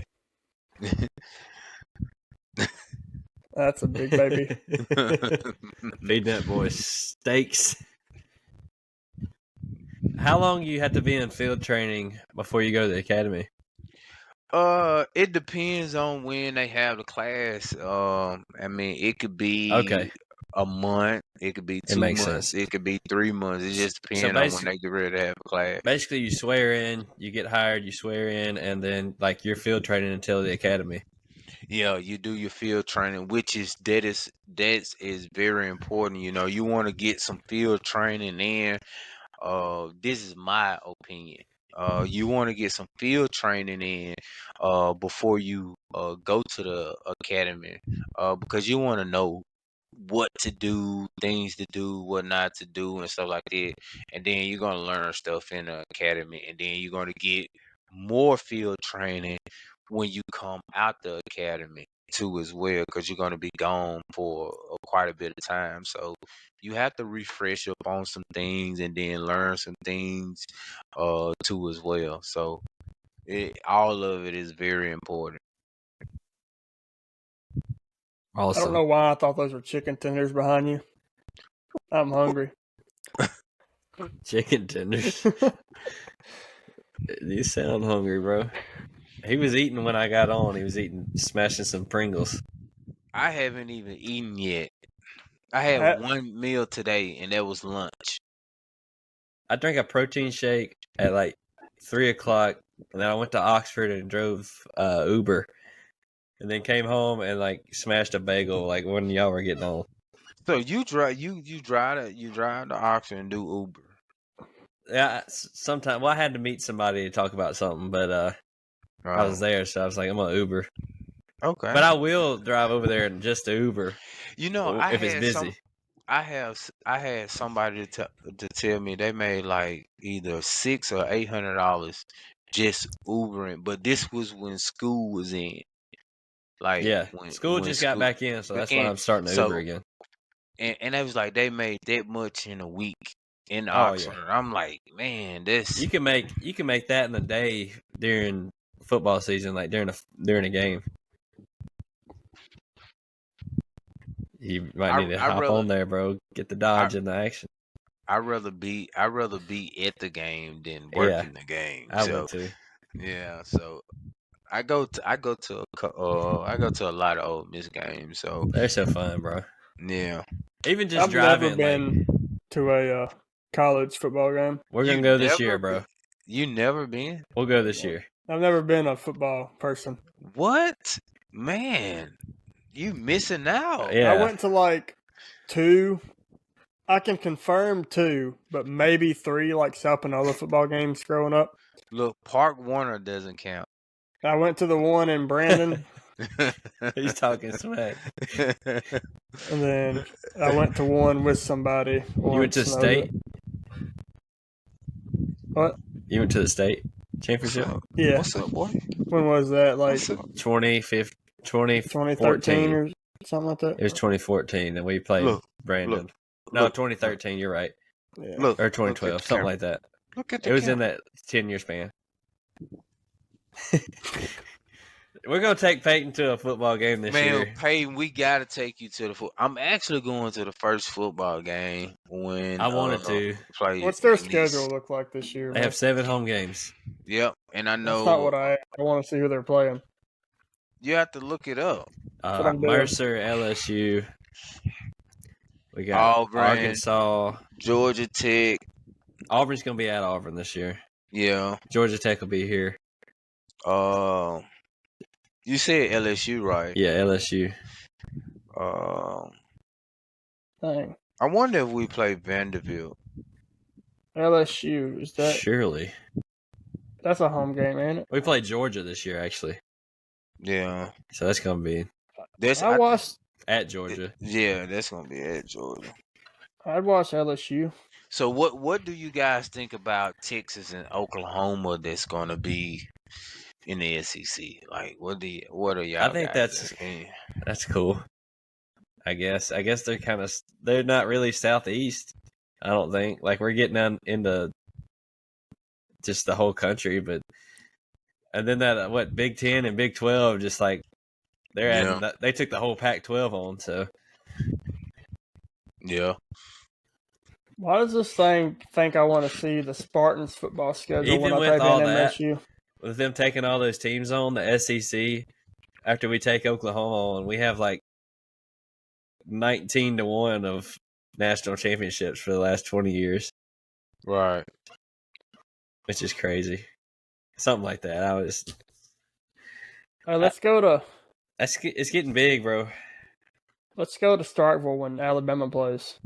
That's a big baby. Feed that boy steaks. How long you have to be in field training before you go to the academy? It depends on when they have the class. I mean, it could be a month, it could be 2 makes months, sense. it could be 3 months. It just depends on when they get ready to have a class. Basically, you swear in, you get hired, you swear in, and then like you're field training until the academy. Yeah, you do your field training, which is very important. You want to get some field training in. This is my opinion. You want to get some field training in before you go to the academy, because you want to know what to do, things to do, what not to do, and stuff like that. And then you're gonna learn stuff in the academy, and then you're gonna get more field training when you come out the academy too as well, because you're gonna be gone for quite a bit of time. So you have to refresh up on some things and then learn some things too as well. So all of it is very important. Awesome. I don't know why I thought those were chicken tenders behind you. I'm hungry. Chicken tenders. You sound hungry, bro. He was eating when I got on. He was smashing some Pringles. I haven't even eaten yet. I had one meal today, and that was lunch. I drank a protein shake at like 3 o'clock, and then I went to Oxford and drove Uber, and then came home and like smashed a bagel like when y'all were getting on. So you drive to Oxford and do Uber. Yeah, sometimes. Well, I had to meet somebody to talk about something, but I was there, so I was like, I'm gonna Uber. Okay. But I will drive over there and just to Uber. If it's busy. I had somebody to tell me they made like either $600 or $800 just Ubering, but this was when school was in. Like, yeah, when school just got back in, so that's why I'm starting to Uber again. And it was like they made that much in a week in Oxford. Yeah. I'm like, man, this you can make that in a day during football season, like during a game. You might need to hop on there, bro. Get the Dodge in the action. I'd rather be at the game than working the game. I would too. Yeah, so I go to a lot of Ole Miss games. So they're so fun, bro. Yeah. Even just driving. I've never been to a college football game. We're gonna go this year, bro. You never been? We'll go this year. I've never been a football person. What? Man, you missing out. Yeah. I went to like 2. I can confirm 2, but maybe 3 like Salpinola football games growing up. Look, Park Warner doesn't count. I went to the one in Brandon. He's talking smack. And then I went to one with somebody. You went to the state? What? You went to the state championship? Yeah. What's up, boy? When was that? Like 2013 or something like that? It was 2014, and we played Brandon. No, 2013. You're right. Yeah. Look, Or 2012, something like that. Look at the It was in camera. that 10-year span. We're gonna take Peyton to a football game this Man, year. Peyton, we gotta take you to the foot. I'm actually going to the first football game when I wanted to. play. What's their in these- schedule look like this year, They man? have 7 home games. Yep, and I That's not know what I want to see who they're playing. you have to look it up. That's what I'm doing. Mercer, LSU. We got Auburn, Arkansas. Georgia Tech. Auburn's gonna be at Auburn this year. Yeah. Georgia Tech will be here. You said LSU, right? Yeah, LSU. Dang. I wonder if we play Vanderbilt. LSU, is that? Surely. That's a home game, ain't it? We played Georgia this year, actually. Yeah. So that's gonna be I watched. at Georgia. Yeah, that's gonna be at Georgia. I'd watch LSU. So what do you guys think about Texas and Oklahoma that's gonna be in the SEC? Like, what are y'all? I think guys' opinion? that's cool. I guess they're not really Southeast. I don't think. Like, we're getting down into just the whole country, but and then that Big 10 and Big 12 just like they're adding they took the whole Pac-12 on, so yeah. Why does this thing think I want to see the Spartans football schedule Even when I with type all in that, MSU? with them taking all those teams on the SEC after we take Oklahoma on, we have like 19-1 of national championships for the last 20 years. Right. Which is crazy. Something like that. Let's go to It's getting big, bro. Starkville when Alabama plays.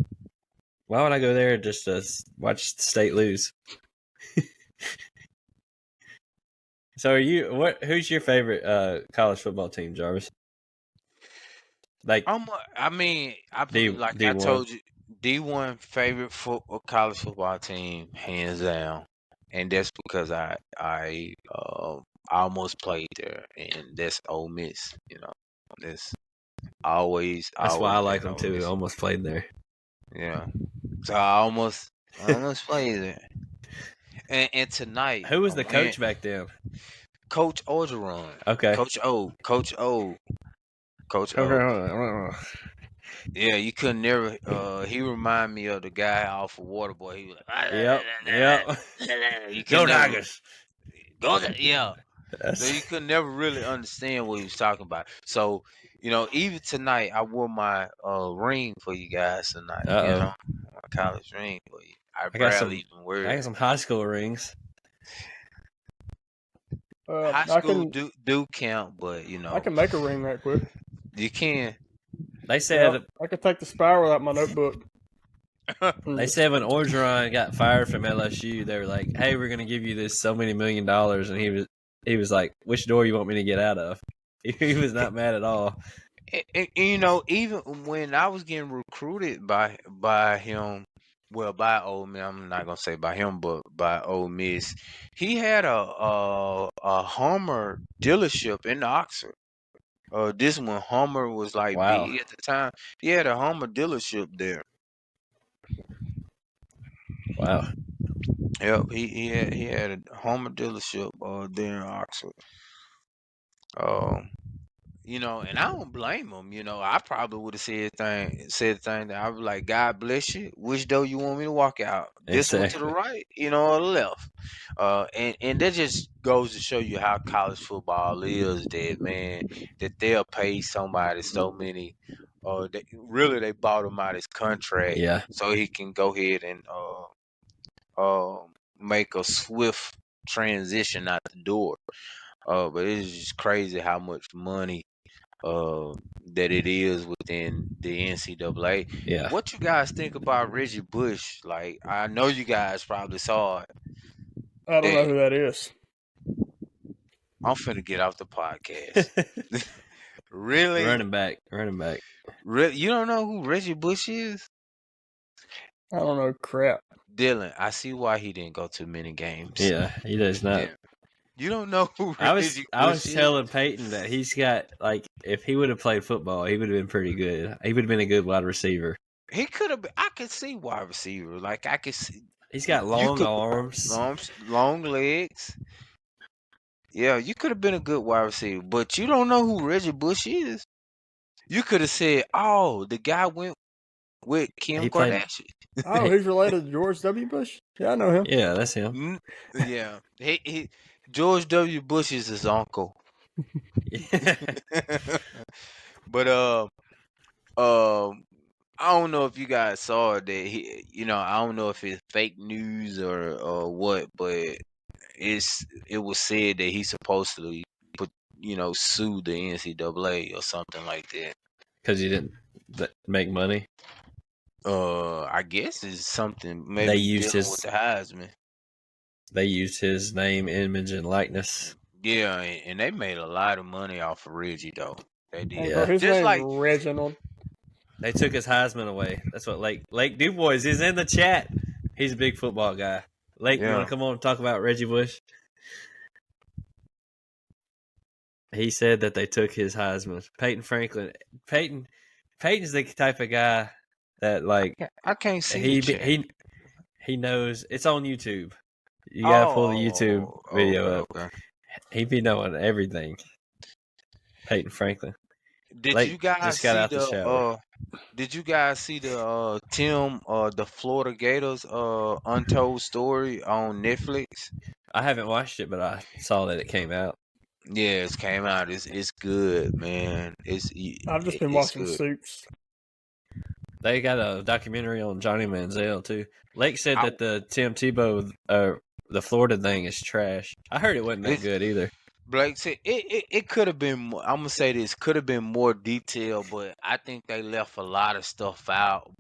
Why would I go there just to watch the state lose? So who's your favorite college football team, Jarvis? Like I told you, D1 favorite college football team, hands down, and that's because I almost played there, and that's Ole Miss. You know, that's always. That's why I like been them Ole too. Miss. Almost played there. Yeah, so I almost played there. And tonight, Who was the coach back then? Coach Orgeron. Okay. Coach O. Yeah, you couldn't never. He reminded me of the guy off of Waterboy. He was like, Yep. You Go never, Tigers. Yeah. So you could never really understand what he was talking about. So, even tonight, I wore my ring for you guys tonight. My college ring for you. I barely even wear it. I got some high school rings. High school do count, but I can make a ring right quick. You can. They said I could take the spiral out my notebook. They said when Orgeron got fired from LSU, they were like, "Hey, we're gonna give you this so many $1 million," and he was like, "Which door you want me to get out of?" He was not mad at all. And, even when I was getting recruited by him, well, by Ole Miss, I'm not gonna say by him, but by Ole Miss, he had a Hummer dealership in Oxford. This one Hummer was like big at the time. He had a Hummer dealership there. Wow. Yep, he had a Hummer dealership there in Oxford. And I don't blame him. I probably would have said the thing that I was like, God bless you. Which door you want me to walk out? This one to the right, or the left. And that just goes to show you how college football is. That they'll pay somebody so many. They bought him out his contract, so he can go ahead and make a swift transition out the door. But it's just crazy how much money that it is within the NCAA. Yeah. What you guys think about Reggie Bush? Like, I know you guys probably saw it. I don't know who that is. I'm finna get off the podcast. Really? Running back. You don't know who Reggie Bush is? I don't know crap. Dylan, I see why he didn't go to many games. Yeah, he does not. Yeah. You don't know who I Reggie was Bush is? telling Peyton that he's got, like, if he would have played football, he would have been pretty good. He would have been a good wide receiver. He could have been. I could see wide receiver. Like I could see. He's got You long could arms. long legs. Yeah, you could have been a good wide receiver, but you don't know who Reggie Bush is. You could have said, "Oh, the guy went with Kim He played. Kardashian." Oh, he's related to George W. Bush? Yeah, I know him. Yeah, that's him. Mm, yeah, George W. Bush is his uncle. But I don't know if you guys saw that I don't know if it's fake news or what, but it was said that he's supposedly sue the NCAA or something like that. Because he didn't make money. I guess it's something They maybe used dealing with the Heisman. They used his name, image, and likeness. Yeah, and they made a lot of money off of Reggie though. They did. Hey, bro, his Just name's like Reginald. They took his Heisman away. That's what Lake Dubois is in the chat. He's a big football guy. Lake, you want to come on and talk about Reggie Bush? He said that they took his Heisman. Peyton's the type of guy that I can't see he knows. It's on YouTube. You gotta pull the YouTube video up. Okay. He be knowing everything. Peyton Franklin. Did Lake you guys just got see out the shower. Did you guys see the the Florida Gators Untold Story on Netflix? I haven't watched it, but I saw that it came out. Yeah, it came out. It's good, man. I've just been watching good. Suits. They got a documentary on Johnny Manziel too. Lake said that the Tim Tebow, the Florida thing is trash. I heard it wasn't that good either. Blake said it could have been more, I'm gonna say this could have been more detailed, but I think they left a lot of stuff out.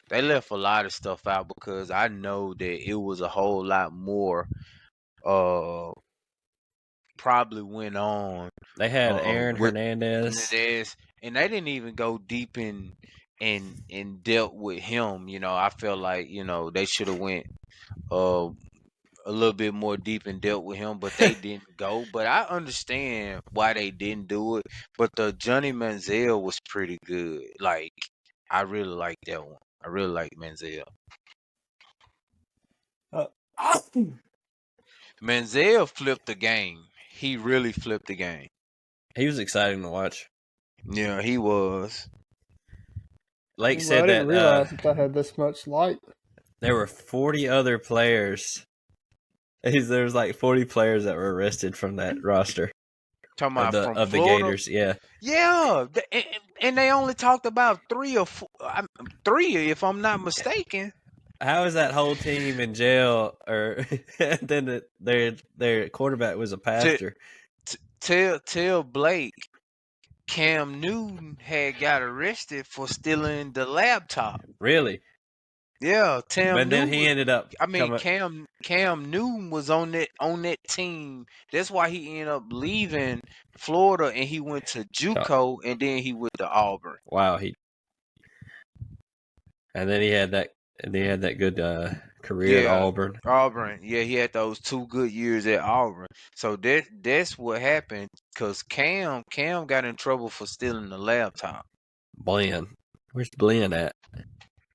They left a lot of stuff out because I know that it was a whole lot more. Probably went on. They had Aaron Hernandez, and they didn't even go deep in and dealt with him. I felt like they should have went a little bit more deep and dealt with him, but they didn't go. But I understand why they didn't do it. But the Johnny Manziel was pretty good. Like I really like that one. I really like Manziel. Manziel flipped the game. He really flipped the game. He was exciting to watch. Yeah, he was. Lake said I didn't realize that I had this much light. There were 40 other players. There was like 40 players that were arrested from that roster. Talking about of the Gators, yeah. Yeah, and they only talked about 3 or 4, 3 if I'm not mistaken. How is that whole team in jail? Or then their quarterback was a pastor. Tell Blake, Cam Newton had got arrested for stealing the laptop. Really? Yeah, But then he ended up. Cam Newton was on that team. That's why he ended up leaving Florida and he went to JUCO and then he went to Auburn. Wow, and then he had that. And he had that good career at Auburn. Auburn, yeah, he had those 2 good years at Auburn. So that's what happened because Cam got in trouble for stealing the laptop. Bland, where's Bland at?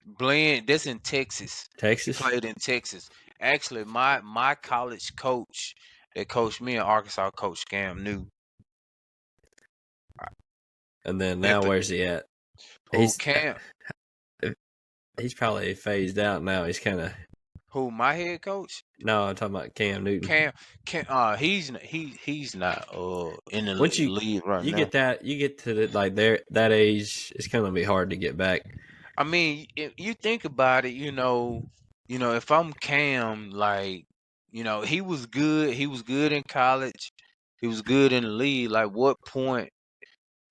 Bland, that's in Texas. Texas? He played in Texas. Actually, my college coach that coached me in Arkansas, Coach Cam Newton. And then now where's he at? He's probably phased out now. He's kind of. Who, my head coach? No, I'm talking about Cam Newton. He's not in the league right now. You get to that age, it's going to be hard to get back. I mean, if you think about it, if I'm Cam, he was good. He was good in college. He was good in the league. Like, what point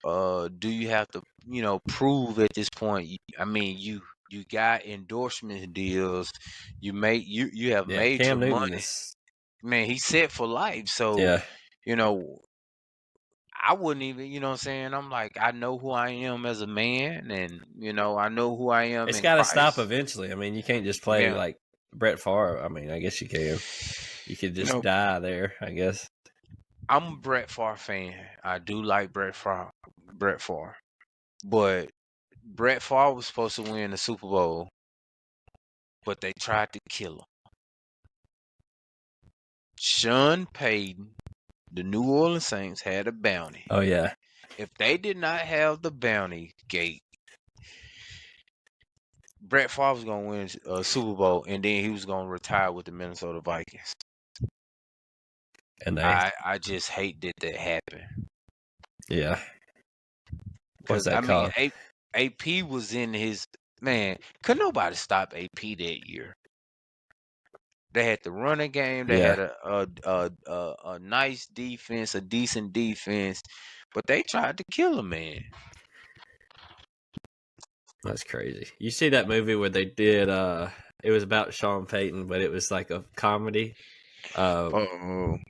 do you have to, prove at this point? I mean, you got endorsement deals. You have made your money. Man, he's set for life. So, I wouldn't even, you know what I'm saying? I'm like, I know who I am as a man, and I know who I am. It's got to stop eventually. I mean, you can't just play like Brett Favre. I mean, I guess you can. You could just die there, I guess. I'm a Brett Favre fan. I do like Brett Favre. But Brett Favre was supposed to win the Super Bowl, but they tried to kill him. Sean Payton, the New Orleans Saints, had a bounty. Oh yeah. If they did not have the bounty gate, Brett Favre was gonna win a Super Bowl, and then he was gonna retire with the Minnesota Vikings. And I just hate that happened. Yeah. What's Because that called? AP was in his man. Could nobody stop AP that year? They had the running game. They had a nice defense, a decent defense, but they tried to kill him, man. That's crazy. You see that movie where they did it was about Sean Payton, but it was like a comedy.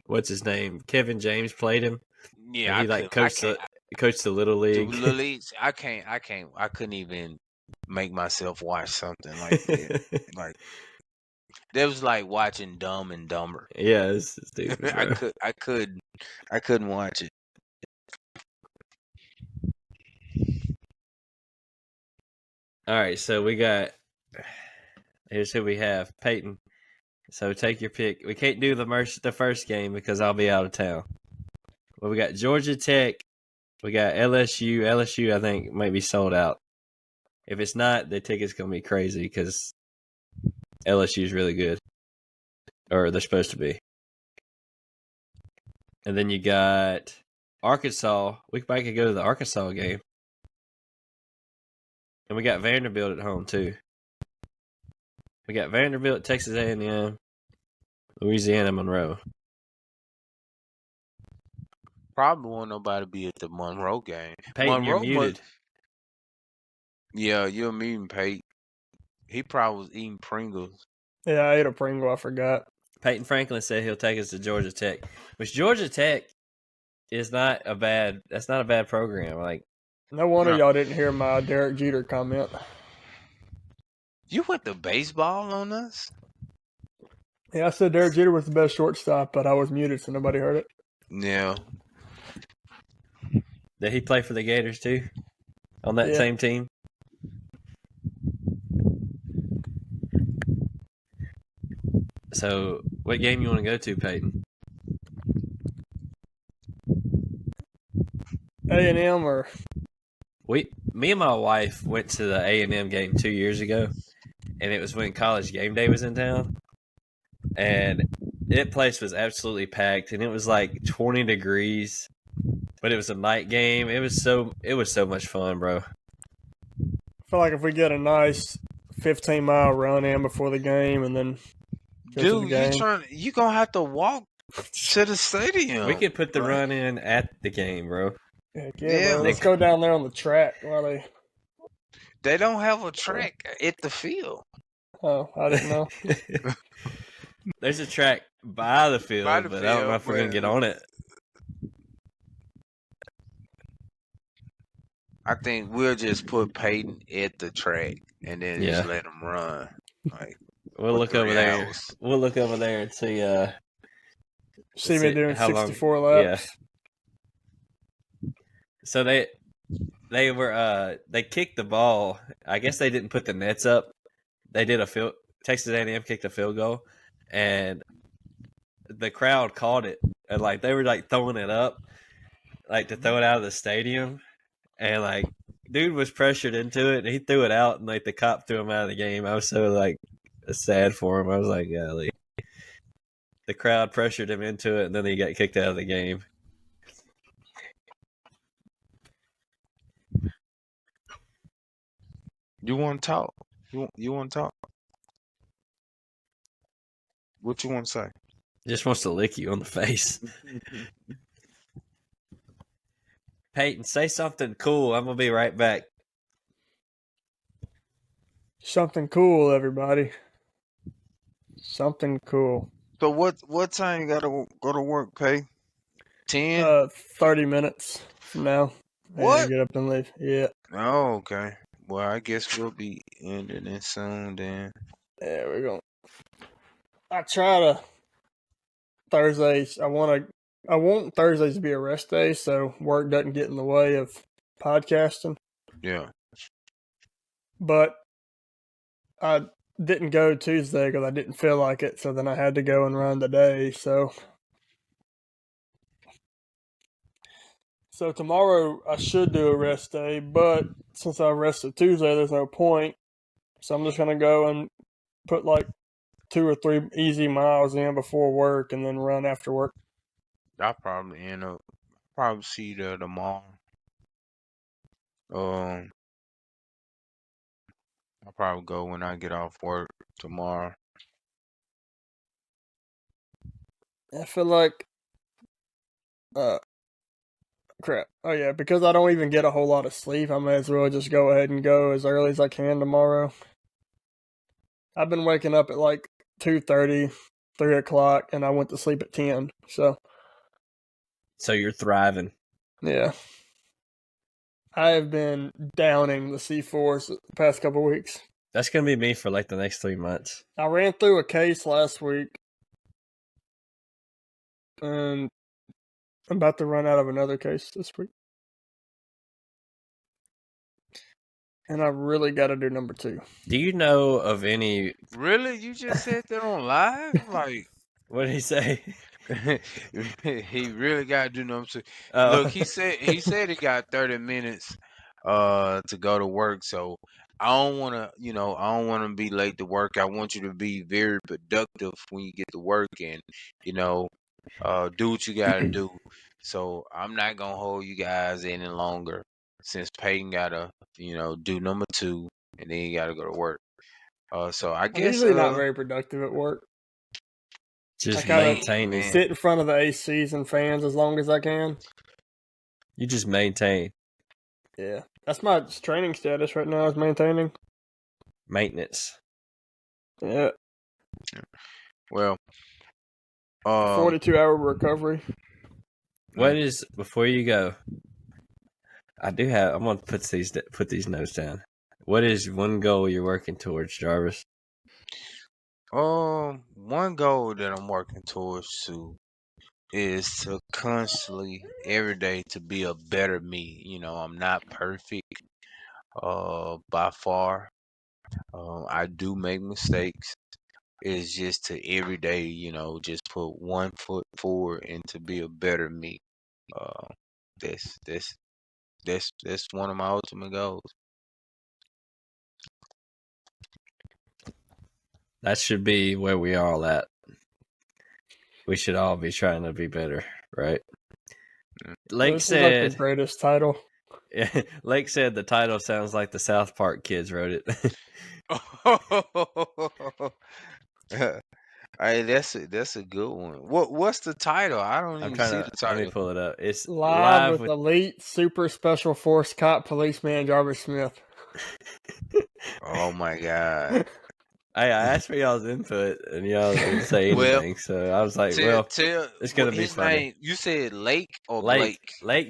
What's his name? Kevin James played him. Yeah, and he coached the little league. The little leagues. I couldn't even make myself watch something like that. Like that was like watching Dumb and Dumber. Yeah, it's stupid, bro. I couldn't watch it. All right, so here's who we have. Peyton. So take your pick. We can't do the first game because I'll be out of town. Well, we got Georgia Tech. We got LSU. LSU, I think, might be sold out. If it's not, the ticket's going to be crazy because LSU is really good. Or they're supposed to be. And then you got Arkansas. We might could go to the Arkansas game. And we got Vanderbilt at home, too. We got Vanderbilt, Texas A&M, Louisiana Monroe. Probably won't nobody be at the Monroe game. Peyton, Monroe you're muted. Yeah, you're muting, Peyton. He probably was eating Pringles. Yeah, I ate a Pringle. I forgot. Peyton Franklin said he'll take us to Georgia Tech, which Georgia Tech is not a bad. That's not a bad program. Like, no wonder y'all didn't hear my Derek Jeter comment. You went to baseball on us? Yeah, I said Derek Jeter was the best shortstop, but I was muted, so nobody heard it. Yeah. Did he play for the Gators too? On that same team? So, what game you want to go to, Peyton? A&M or Me and my wife went to the A&M game 2 years ago, and it was when College Game Day was in town, and that place was absolutely packed, and it was like 20 degrees, but it was a night game. It was so much fun, bro. I feel like if we get a nice 15-mile run in before the game, and then dude, you gonna have to walk to the stadium. We could put the run in at the game, bro. Heck yeah, bro. Let's go down there on the track while they don't have a track at the field. Oh, I didn't know. There's a track by the field, but I don't know if we're gonna get on it. I think we'll just put Peyton at the track and then just let him run. Like we'll look over there. We'll look over there and see. See me doing 64 laps. Yeah. So they kicked the ball. I guess they didn't put the nets up. They did Texas A&M kicked a field goal, and the crowd caught it, and like they were like throwing it up, like to throw it out of the stadium, and like dude was pressured into it, and he threw it out, and like the cop threw him out of the game. I was so like sad for him. I was like, golly. The crowd pressured him into it, and then he got kicked out of the game. You want to talk? You want to talk? What you want to say? Just wants to lick you on the face. Peyton, say something cool. I'm going to be right back. Something cool, everybody. Something cool. So what time you got to go to work, Pay? 10? 30 minutes from now. What? Get up and leave. Yeah. Oh, okay. Well, I guess we'll be ending it soon then. Yeah, we're going. I try to Thursdays. I want Thursdays to be a rest day, so work doesn't get in the way of podcasting. Yeah. but I didn't go Tuesday because I didn't feel like it. So then I had to go and run today. So tomorrow I should do a rest day, but since I rested Tuesday, there's no point. So I'm just gonna go and put like 2 or 3 easy miles in before work, and then run after work. I'll probably end up see you there tomorrow. I'll probably go when I get off work tomorrow. I feel like, crap. Oh yeah, because I don't even get a whole lot of sleep, I may as well just go ahead and go as early as I can tomorrow. I've been waking up at like 2:30, 3 o'clock, and I went to sleep at 10. So you're thriving. yeah, I have been downing the C4s the past couple weeks. That's gonna be me for like the next 3 months. I ran through a case last week, and I'm about to run out of another case this week. And I really got to do number 2. Do you know of any? Really? You just said that on live? Like, What did he say? he really got to do number 2. Oh. Look, he said he got 30 minutes to go to work. So I don't want to be late to work. I want you to be very productive when you get to work, and do what you got to do. So I'm not gonna hold you guys any longer, since Peyton gotta do number 2, and then you gotta go to work. So I I'm guess usually not very productive at work. Just I kinda maintaining. sit in front of the ACs and fans as long as I can. You just maintain. Yeah, that's my training status right now, is maintaining. Maintenance. Yeah. Well, 42-hour recovery. What is, before you go? I'm gonna put these notes down. What is one goal you're working towards, Jarvis? one goal that I'm working towards is to constantly, every day, to be a better me. I'm not perfect, by far. I do make mistakes. It's just to every day, just put one foot forward and to be a better me. That's one of my ultimate goals. That should be where we are all at. We should all be trying to be better, right? Lake This said, is like the greatest title. Lake said the title sounds like the South Park kids wrote it. Hey, that's a good one. What's the title? I don't even see the Let me title. pull it up. It's Live with elite super special force cop policeman Jarvis Smith. Oh my God. I asked for y'all's input and y'all didn't say anything, so I was like, it's gonna be his funny. name. You said Lake or Lake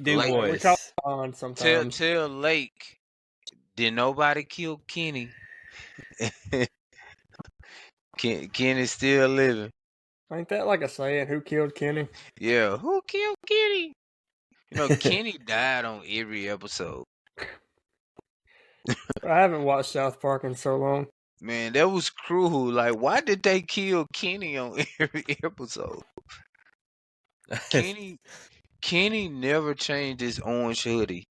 Du Bois. We call it on sometimes. Tell Lake. Did nobody kill Kenny? Kenny's still living. Ain't that like a saying? Who killed Kenny? Yeah, who killed Kenny? Kenny died on every episode. I haven't watched South Park in so long. Man, that was cruel. Like, why did they kill Kenny on every episode? Kenny never changed his orange hoodie.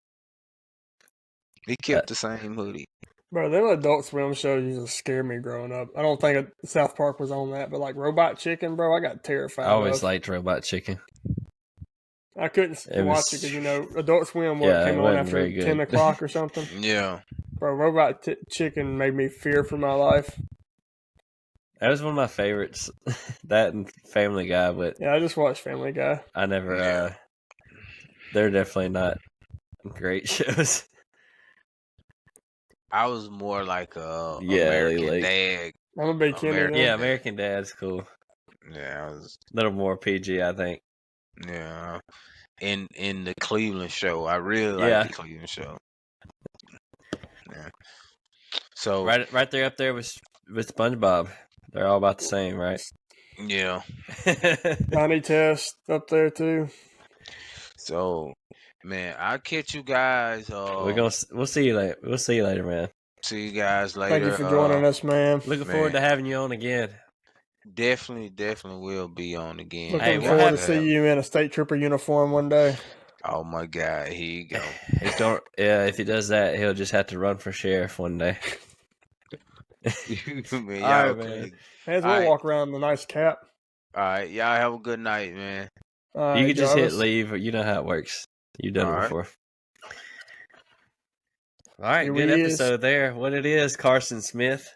He kept the same hoodie. Bro, them Adult Swim shows used to scare me growing up. I don't think South Park was on that, but like Robot Chicken, bro, I got terrified. I always liked Robot Chicken. I couldn't watch it because, Adult Swim came on after 10 o'clock or something. Yeah. Bro, Robot Chicken made me fear for my life. That was one of my favorites. That and Family Guy, but yeah, I just watched Family Guy. I never. They're definitely not great shows. I was more like American Dad. I'm a big Kenny. American Dad's cool. Yeah, I was a little more PG, I think. Yeah, in the Cleveland show, I really like the Cleveland show. Yeah. So right there, up there with SpongeBob, they're all about the same, right? Yeah. Tiny Test up there too. So, man, I'll catch you guys. We'll see you later. We'll see you later, man. See you guys later. Thank you for joining us, man. Looking forward to having you on again. Definitely will be on again. Looking forward to see you in a state trooper uniform one day. Oh my God, here you go. If he does that, he'll just have to run for sheriff one day. Man, all right, man. May as well walk around in the nice cap. All right, y'all have a good night, man. You can just hit leave. You know how it works. You've done it before. All right, good episode there. What it is, Carson Smith.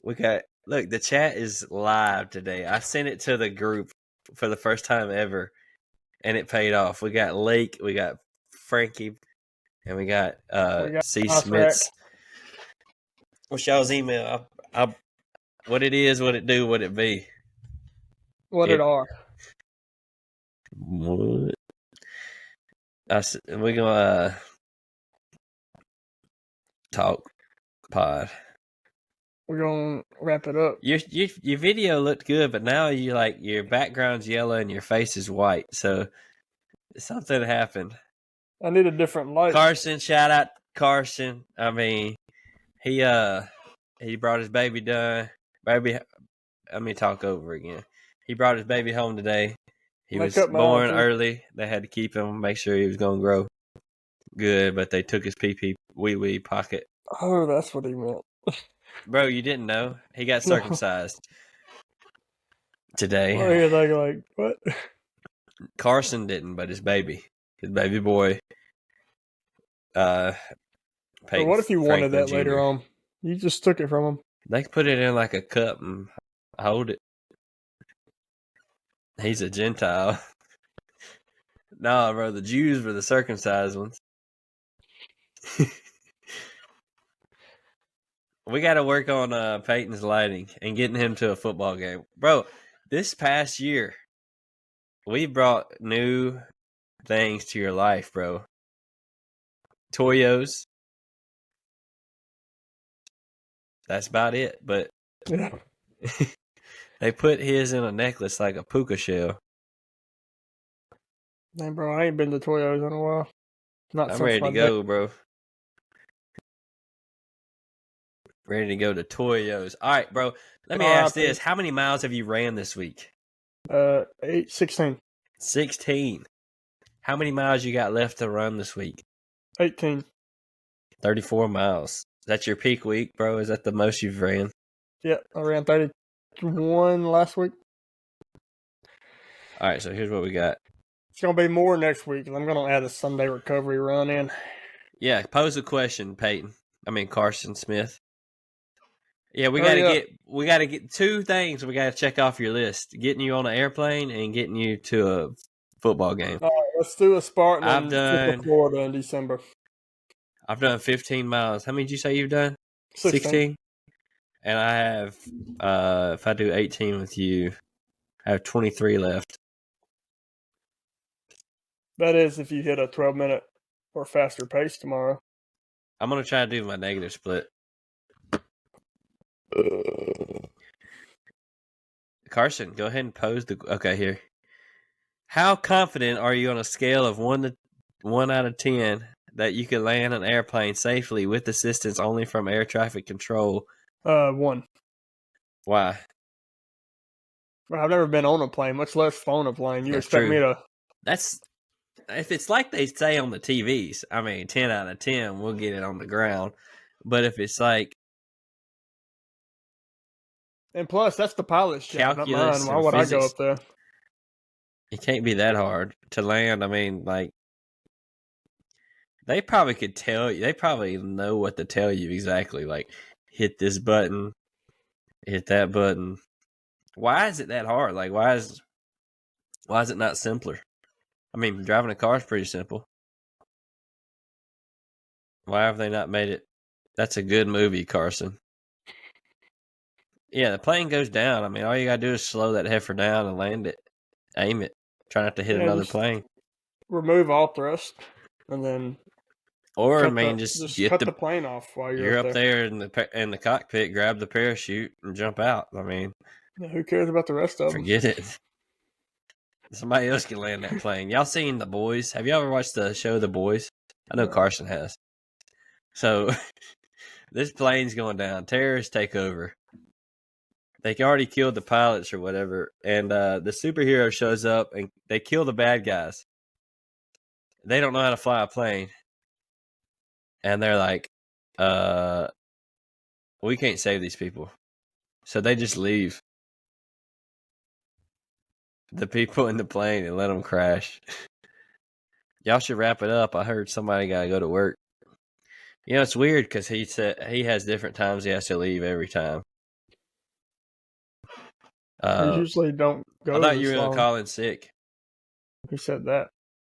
Look, the chat is live today. I sent it to the group for the first time ever, and it paid off. We got Lake, we got Frankie, and we got C. Smiths. What's y'all's email? What it is, what it do, what it be. What it are. What? We're gonna talk pod. We're gonna wrap it up. Your video looked good, but now your background's yellow and your face is white. So something happened. I need a different light. Carson, shout out Carson. I mean, he brought his baby done. Baby, let me talk over again. He brought his baby home today. He was born early. They had to keep him, make sure he was going to grow good, but they took his wee pocket. Oh, that's what he meant. Bro, you didn't know? He got circumcised today. Oh, yeah, like, what? Carson didn't, but his baby boy. What if you wanted that Jr. later on? You just took it from him. They put it in like a cup and hold it. He's a Gentile. Nah, bro, the Jews were the circumcised ones. We got to work on Peyton's lighting and getting him to a football game. Bro, this past year, we brought new things to your life, bro. Toyos. That's about it, but they put his in a necklace like a puka shell. Man, bro, I ain't been to Toyos in a while. I'm ready to go, bro. Ready to go to Toyos. All right, bro. Let me ask this. How many miles have you ran this week? 16. 16. How many miles you got left to run this week? 18. 34 miles. Is that your peak week, bro? Is that the most you've ran? Yeah, I ran 31 last week. All right, so here's what we got. It's going to be more next week. I'm going to add a Sunday recovery run in. Yeah, pose a question, Carson Smith. Yeah, we gotta get two things we gotta check off your list: getting you on an airplane and getting you to a football game. All right, let's do a Spartan to Florida in December. I've done 15 miles. How many did you say you've done? 16. And I have, if I do 18 with you, I have 23 left. That is if you hit a 12-minute or faster pace tomorrow. I'm gonna try to do my negative split. Carson, go ahead and pose okay here. How confident are you on a scale of 1 out of 10 that you can land an airplane safely with assistance only from air traffic control? 1. Why? Well, I've never been on a plane, much less flown a plane. You expect me to? That's if it's like they say on the TVs. 10 out of 10, we'll get it on the ground. But if it's like, and plus, that's the pilot's job, not mine. Why would I go up there? It can't be that hard to land. They probably could tell you. They probably know what to tell you exactly. Like, hit this button, hit that button. Why is it that hard? Like, why is it not simpler? Driving a car is pretty simple. Why have they not made it? That's a good movie, Carson. Yeah, the plane goes down. All you gotta do is slow that heifer down and land it. Aim it. Try not to hit another plane. Remove all thrust, and then just get cut the plane off while you're up there in the cockpit. Grab the parachute and jump out. Who cares about the rest of them? Forget it. Somebody else can land that plane. Y'all seen The Boys? Have you ever watched the show The Boys? I know Carson has. So This plane's going down. Terrorists take over. They already killed the pilots or whatever, and the superhero shows up and they kill the bad guys. They don't know how to fly a plane, and they're like, we can't save these people. So they just leave the people in the plane and let them crash. Y'all should wrap it up. I heard somebody got to go to work. You know, it's weird because he said he has different times he has to leave every time. We usually don't go. I thought you were going to call in sick. Who said that?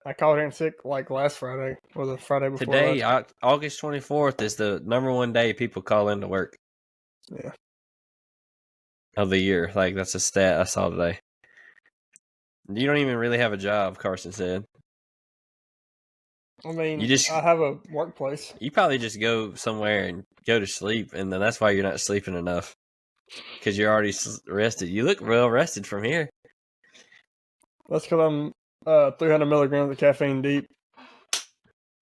I called in sick like last Friday or the Friday before. Today, August 24th, is the number one day people call in to work. Yeah. Of the year. Like, that's a stat I saw today. You don't even really have a job, Carson said. I mean, I have a workplace. You probably just go somewhere and go to sleep, and then that's why you're not sleeping enough. Because you're already rested. You look well rested from here. That's because I'm 300 milligrams of caffeine deep,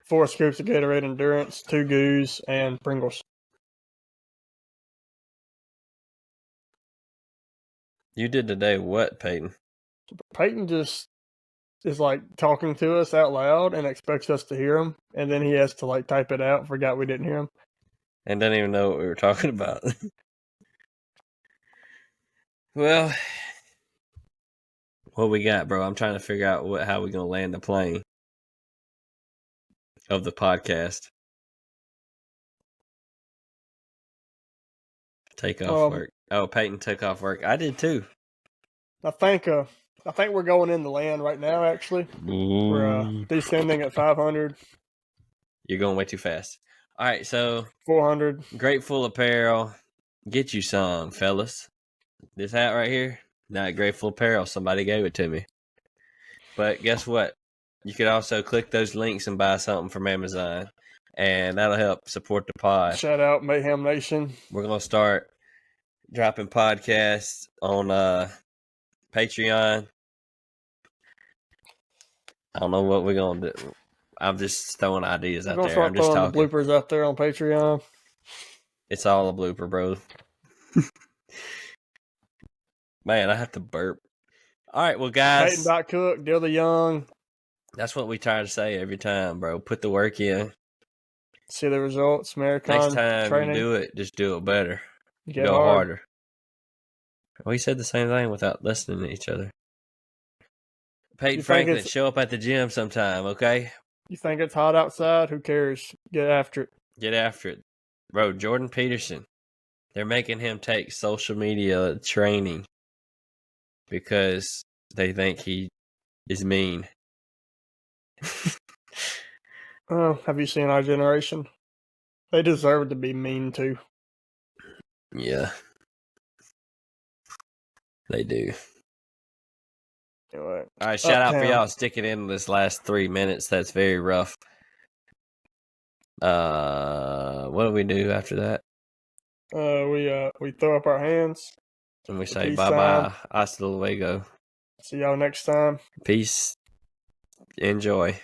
4 scoops of Gatorade Endurance, 2 Goos, and Pringles. You did today what, Peyton? Peyton just is like talking to us out loud and expects us to hear him, and then he has to like type it out. Forgot we didn't hear him, and doesn't even know what we were talking about. Well, what we got, bro? I'm trying to figure out how we're gonna land the plane of the podcast. Take off work. Oh, Peyton took off work. I did too. I think we're going in the land right now. Actually, we're descending at 500. You're going way too fast. All right, so 400. Grateful Apparel, get you some, fellas. This hat right here, not Grateful Apparel. Somebody gave it to me. But guess what? You could also click those links and buy something from Amazon, and that'll help support the pod. Shout out Mayhem Nation. We're gonna start dropping podcasts on Patreon. I don't know what we're gonna do. I'm just throwing ideas out there. I'm just talking. The bloopers out there on Patreon. It's all a blooper, bro. Man, I have to burp. All right, well, guys. Peyton.Cook, Dill the Young. That's what we try to say every time, bro. Put the work in. See the results. Americon Next time training. you do it, just do it better. Get Go harder. We said the same thing without listening to each other. Peyton Franklin, show up at the gym sometime, okay? You think it's hot outside? Who cares? Get after it. Get after it. Bro, Jordan Peterson. They're making him take social media training because they think he is mean. Have you seen our generation? They deserve to be mean too. Yeah. They do. Anyway, all right, shout out for y'all sticking in this last 3 minutes. That's very rough. What do we do after that? We throw up our hands. And we say bye-bye. Hasta luego. See y'all next time. Peace. Enjoy.